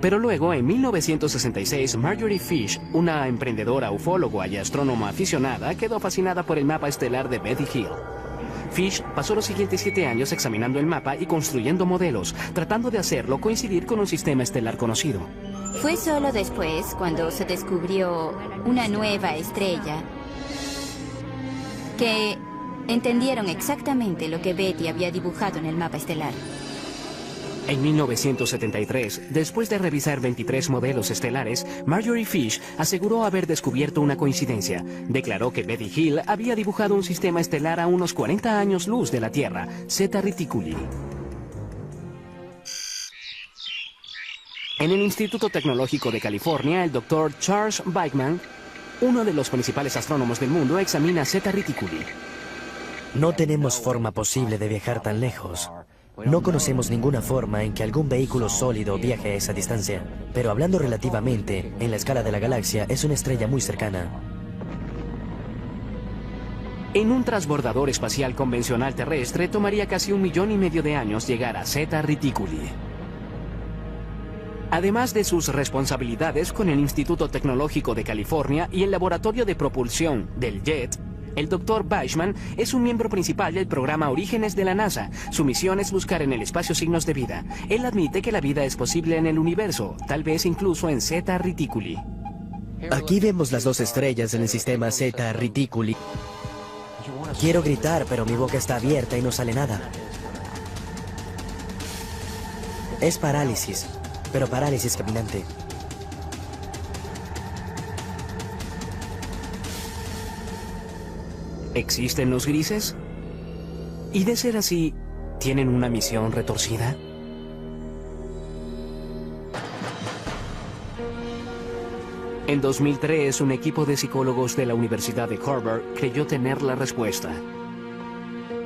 Pero luego, en 1966, Marjorie Fish, una emprendedora ufóloga y astrónoma aficionada, quedó fascinada por el mapa estelar de Betty Hill. Fish pasó los siguientes 7 años examinando el mapa y construyendo modelos, tratando de hacerlo coincidir con un sistema estelar conocido. Fue solo después, cuando se descubrió una nueva estrella, que entendieron exactamente lo que Betty había dibujado en el mapa estelar. En 1973, después de revisar 23 modelos estelares, Marjorie Fish aseguró haber descubierto una coincidencia. Declaró que Betty Hill había dibujado un sistema estelar a unos 40 años luz de la Tierra, Zeta Reticuli. En el Instituto Tecnológico de California, el Dr. Charles Bachman, uno de los principales astrónomos del mundo, examina Zeta Reticuli. No tenemos forma posible de viajar tan lejos. No conocemos ninguna forma en que algún vehículo sólido viaje a esa distancia. Pero hablando relativamente, en la escala de la galaxia, es una estrella muy cercana. En un transbordador espacial convencional terrestre, tomaría casi 1,5 millones de años llegar a Zeta Reticuli. Además de sus responsabilidades con el Instituto Tecnológico de California y el Laboratorio de Propulsión del JET, el Dr. Bachman es un miembro principal del programa Orígenes de la NASA. Su misión es buscar en el espacio signos de vida. Él admite que la vida es posible en el universo, tal vez incluso en Zeta Reticuli. Aquí vemos las 2 estrellas en el sistema Zeta Reticuli. Quiero gritar, pero mi boca está abierta y no sale nada. Es parálisis, pero parálisis caminante. ¿Existen los grises? Y de ser así, ¿tienen una misión retorcida? En 2003, un equipo de psicólogos de la Universidad de Harvard creyó tener la respuesta.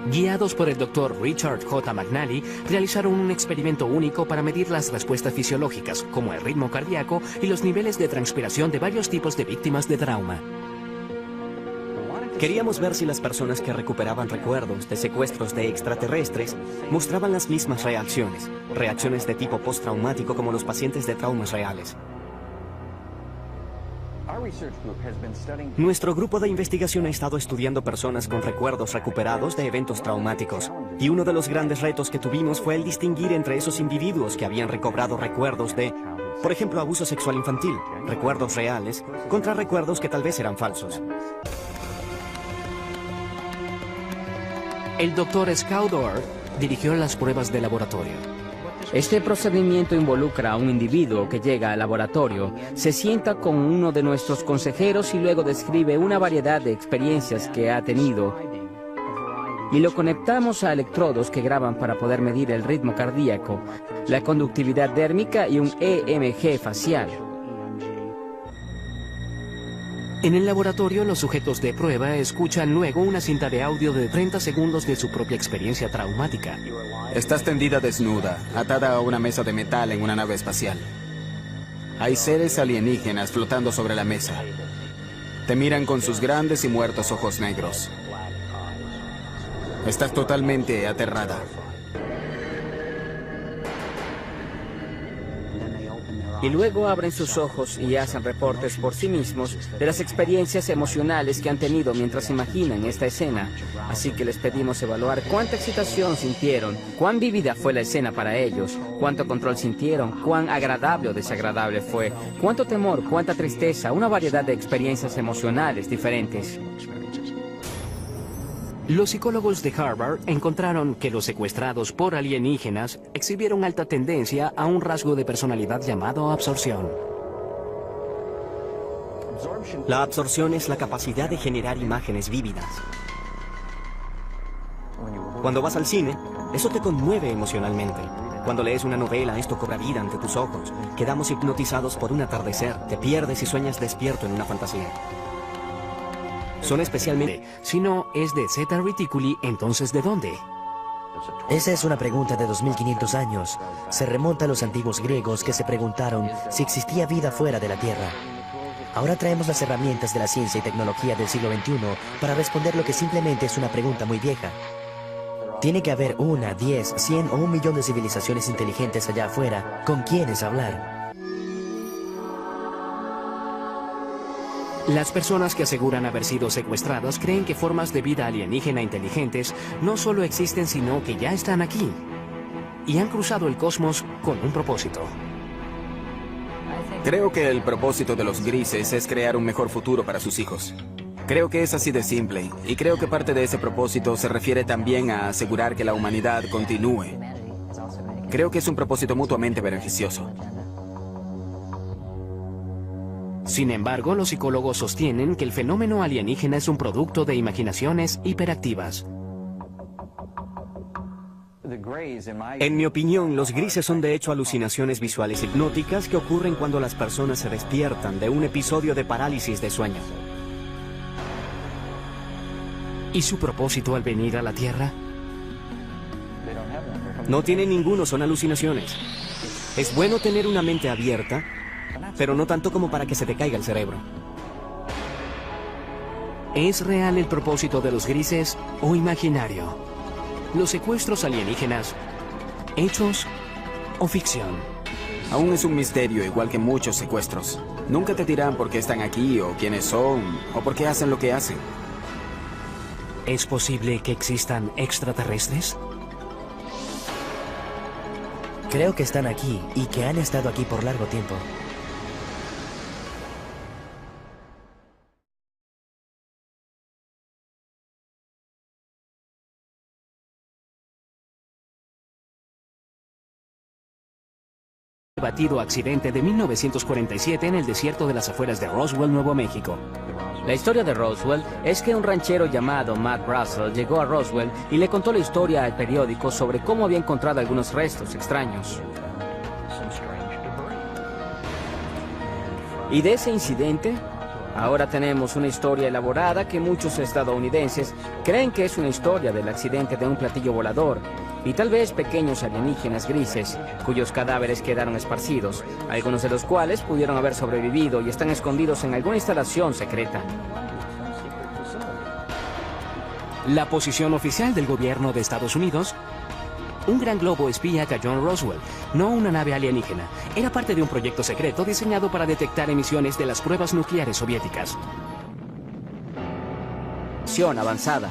Guiados por el Dr. Richard J. McNally, realizaron un experimento único para medir las respuestas fisiológicas, como el ritmo cardíaco y los niveles de transpiración de varios tipos de víctimas de trauma. Queríamos ver si las personas que recuperaban recuerdos de secuestros de extraterrestres mostraban las mismas reacciones de tipo postraumático como los pacientes de traumas reales. Nuestro grupo de investigación ha estado estudiando personas con recuerdos recuperados de eventos traumáticos, y uno de los grandes retos que tuvimos fue el distinguir entre esos individuos que habían recobrado recuerdos de, por ejemplo, abuso sexual infantil, recuerdos reales, contra recuerdos que tal vez eran falsos. El Dr. Scoudor dirigió las pruebas de laboratorio. Este procedimiento involucra a un individuo que llega al laboratorio, se sienta con uno de nuestros consejeros y luego describe una variedad de experiencias que ha tenido. Y lo conectamos a electrodos que graban para poder medir el ritmo cardíaco, la conductividad dérmica y un EMG facial. En el laboratorio, los sujetos de prueba escuchan luego una cinta de audio de 30 segundos de su propia experiencia traumática. Estás tendida desnuda, atada a una mesa de metal en una nave espacial. Hay seres alienígenas flotando sobre la mesa. Te miran con sus grandes y muertos ojos negros. Estás totalmente aterrada. Y luego abren sus ojos y hacen reportes por sí mismos de las experiencias emocionales que han tenido mientras imaginan esta escena. Así que les pedimos evaluar cuánta excitación sintieron, cuán vívida fue la escena para ellos, cuánto control sintieron, cuán agradable o desagradable fue, cuánto temor, cuánta tristeza, una variedad de experiencias emocionales diferentes. Los psicólogos de Harvard encontraron que los secuestrados por alienígenas exhibieron alta tendencia a un rasgo de personalidad llamado absorción. La absorción es la capacidad de generar imágenes vívidas. Cuando vas al cine, eso te conmueve emocionalmente. Cuando lees una novela, esto cobra vida ante tus ojos. Quedamos hipnotizados por un atardecer, te pierdes y sueñas despierto en una fantasía. Son especialmente... Si no es de Zeta Reticuli, entonces ¿de dónde? Esa es una pregunta de 2500 años. Se remonta a los antiguos griegos que se preguntaron si existía vida fuera de la Tierra. Ahora traemos las herramientas de la ciencia y tecnología del siglo XXI para responder lo que simplemente es una pregunta muy vieja. Tiene que haber 1, 10, 100 o 1.000.000 de civilizaciones inteligentes allá afuera con quienes hablar. Las personas que aseguran haber sido secuestradas creen que formas de vida alienígena inteligentes no solo existen, sino que ya están aquí. Y han cruzado el cosmos con un propósito. Creo que el propósito de los grises es crear un mejor futuro para sus hijos. Creo que es así de simple, y creo que parte de ese propósito se refiere también a asegurar que la humanidad continúe. Creo que es un propósito mutuamente beneficioso. Sin embargo, los psicólogos sostienen que el fenómeno alienígena es un producto de imaginaciones hiperactivas. En mi opinión, los grises son de hecho alucinaciones visuales hipnóticas que ocurren cuando las personas se despiertan de un episodio de parálisis de sueño. ¿Y su propósito al venir a la Tierra? No tienen ninguno, son alucinaciones. Es bueno tener una mente abierta, pero no tanto como para que se te caiga el cerebro. ¿Es real el propósito de los grises o imaginario? ¿Los secuestros alienígenas, hechos o ficción? Aún es un misterio, igual que muchos secuestros. Nunca te dirán por qué están aquí, o quiénes son, o por qué hacen lo que hacen. ¿Es posible que existan extraterrestres? Creo que están aquí y que han estado aquí por largo tiempo. Batido accidente de 1947 en el desierto de las afueras de Roswell, Nuevo México. La historia de Roswell es que un ranchero llamado Matt Russell llegó a Roswell y le contó la historia al periódico sobre cómo había encontrado algunos restos extraños. Y de ese incidente, ahora tenemos una historia elaborada que muchos estadounidenses creen que es una historia del accidente de un platillo volador y tal vez pequeños alienígenas grises cuyos cadáveres quedaron esparcidos, algunos de los cuales pudieron haber sobrevivido y están escondidos en alguna instalación secreta. La posición oficial del gobierno de Estados Unidos: un gran globo espía cayó en Roswell, no una nave alienígena. Era parte de un proyecto secreto diseñado para detectar emisiones de las pruebas nucleares soviéticas. Misión avanzada.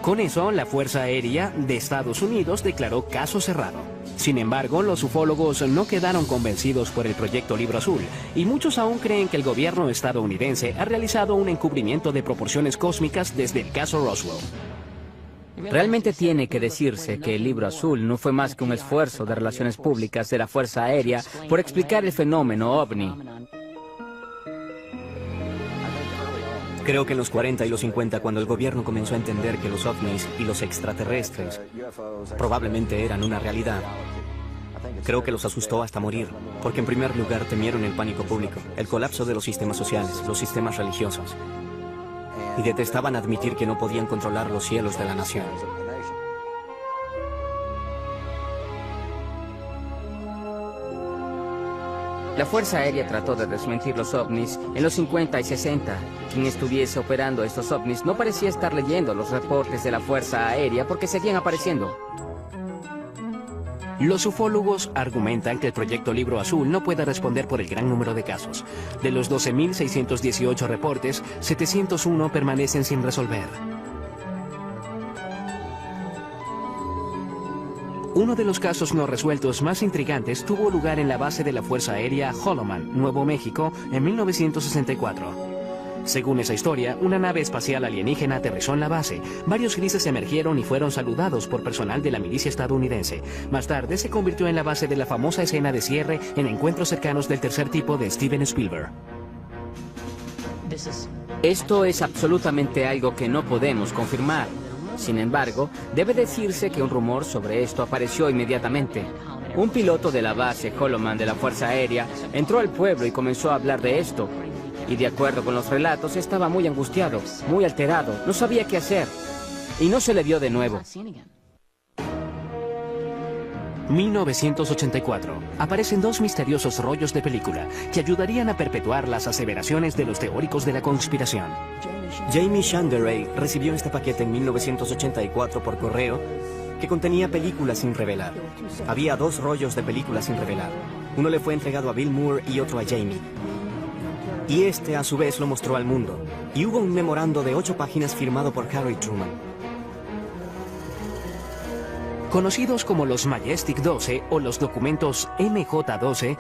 Con eso, la Fuerza Aérea de Estados Unidos declaró caso cerrado. Sin embargo, los ufólogos no quedaron convencidos por el proyecto Libro Azul, y muchos aún creen que el gobierno estadounidense ha realizado un encubrimiento de proporciones cósmicas desde el caso Roswell. Realmente tiene que decirse que el Libro Azul no fue más que un esfuerzo de relaciones públicas de la Fuerza Aérea por explicar el fenómeno OVNI. Creo que en los 40 y los 50, cuando el gobierno comenzó a entender que los ovnis y los extraterrestres probablemente eran una realidad, creo que los asustó hasta morir, porque en primer lugar temieron el pánico público, el colapso de los sistemas sociales, los sistemas religiosos, y detestaban admitir que no podían controlar los cielos de la nación. La Fuerza Aérea trató de desmentir los ovnis en los 50 y 60. Quien estuviese operando estos ovnis no parecía estar leyendo los reportes de la Fuerza Aérea porque seguían apareciendo. Los ufólogos argumentan que el proyecto Libro Azul no puede responder por el gran número de casos. De los 12.618 reportes, 701 permanecen sin resolver. Uno de los casos no resueltos más intrigantes tuvo lugar en la base de la Fuerza Aérea Holloman, Nuevo México, en 1964. Según esa historia, una nave espacial alienígena aterrizó en la base. Varios grises emergieron y fueron saludados por personal de la milicia estadounidense. Más tarde se convirtió en la base de la famosa escena de cierre en Encuentros cercanos del tercer tipo de Steven Spielberg. Esto es absolutamente algo que no podemos confirmar. Sin embargo, debe decirse que un rumor sobre esto apareció inmediatamente. Un piloto de la base Holloman de la Fuerza Aérea entró al pueblo y comenzó a hablar de esto. Y de acuerdo con los relatos, estaba muy angustiado, muy alterado, no sabía qué hacer. Y no se le vio de nuevo. 1984. Aparecen dos misteriosos rollos de película que ayudarían a perpetuar las aseveraciones de los teóricos de la conspiración. Jamie Shanderay recibió este paquete en 1984 por correo que contenía películas sin revelar. Había dos rollos de películas sin revelar. Uno le fue entregado a Bill Moore y otro a Jamie. Y este a su vez lo mostró al mundo. Y hubo un memorando de 8 páginas firmado por Harry Truman. Conocidos como los Majestic 12 o los documentos MJ-12,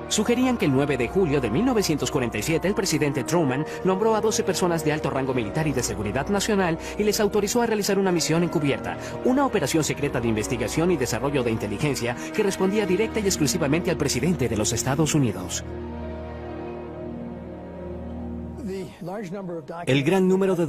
sugerían que el 9 de julio de 1947 el presidente Truman nombró a 12 personas de alto rango militar y de seguridad nacional y les autorizó a realizar una misión encubierta, una operación secreta de investigación y desarrollo de inteligencia que respondía directa y exclusivamente al presidente de los Estados Unidos. El gran número de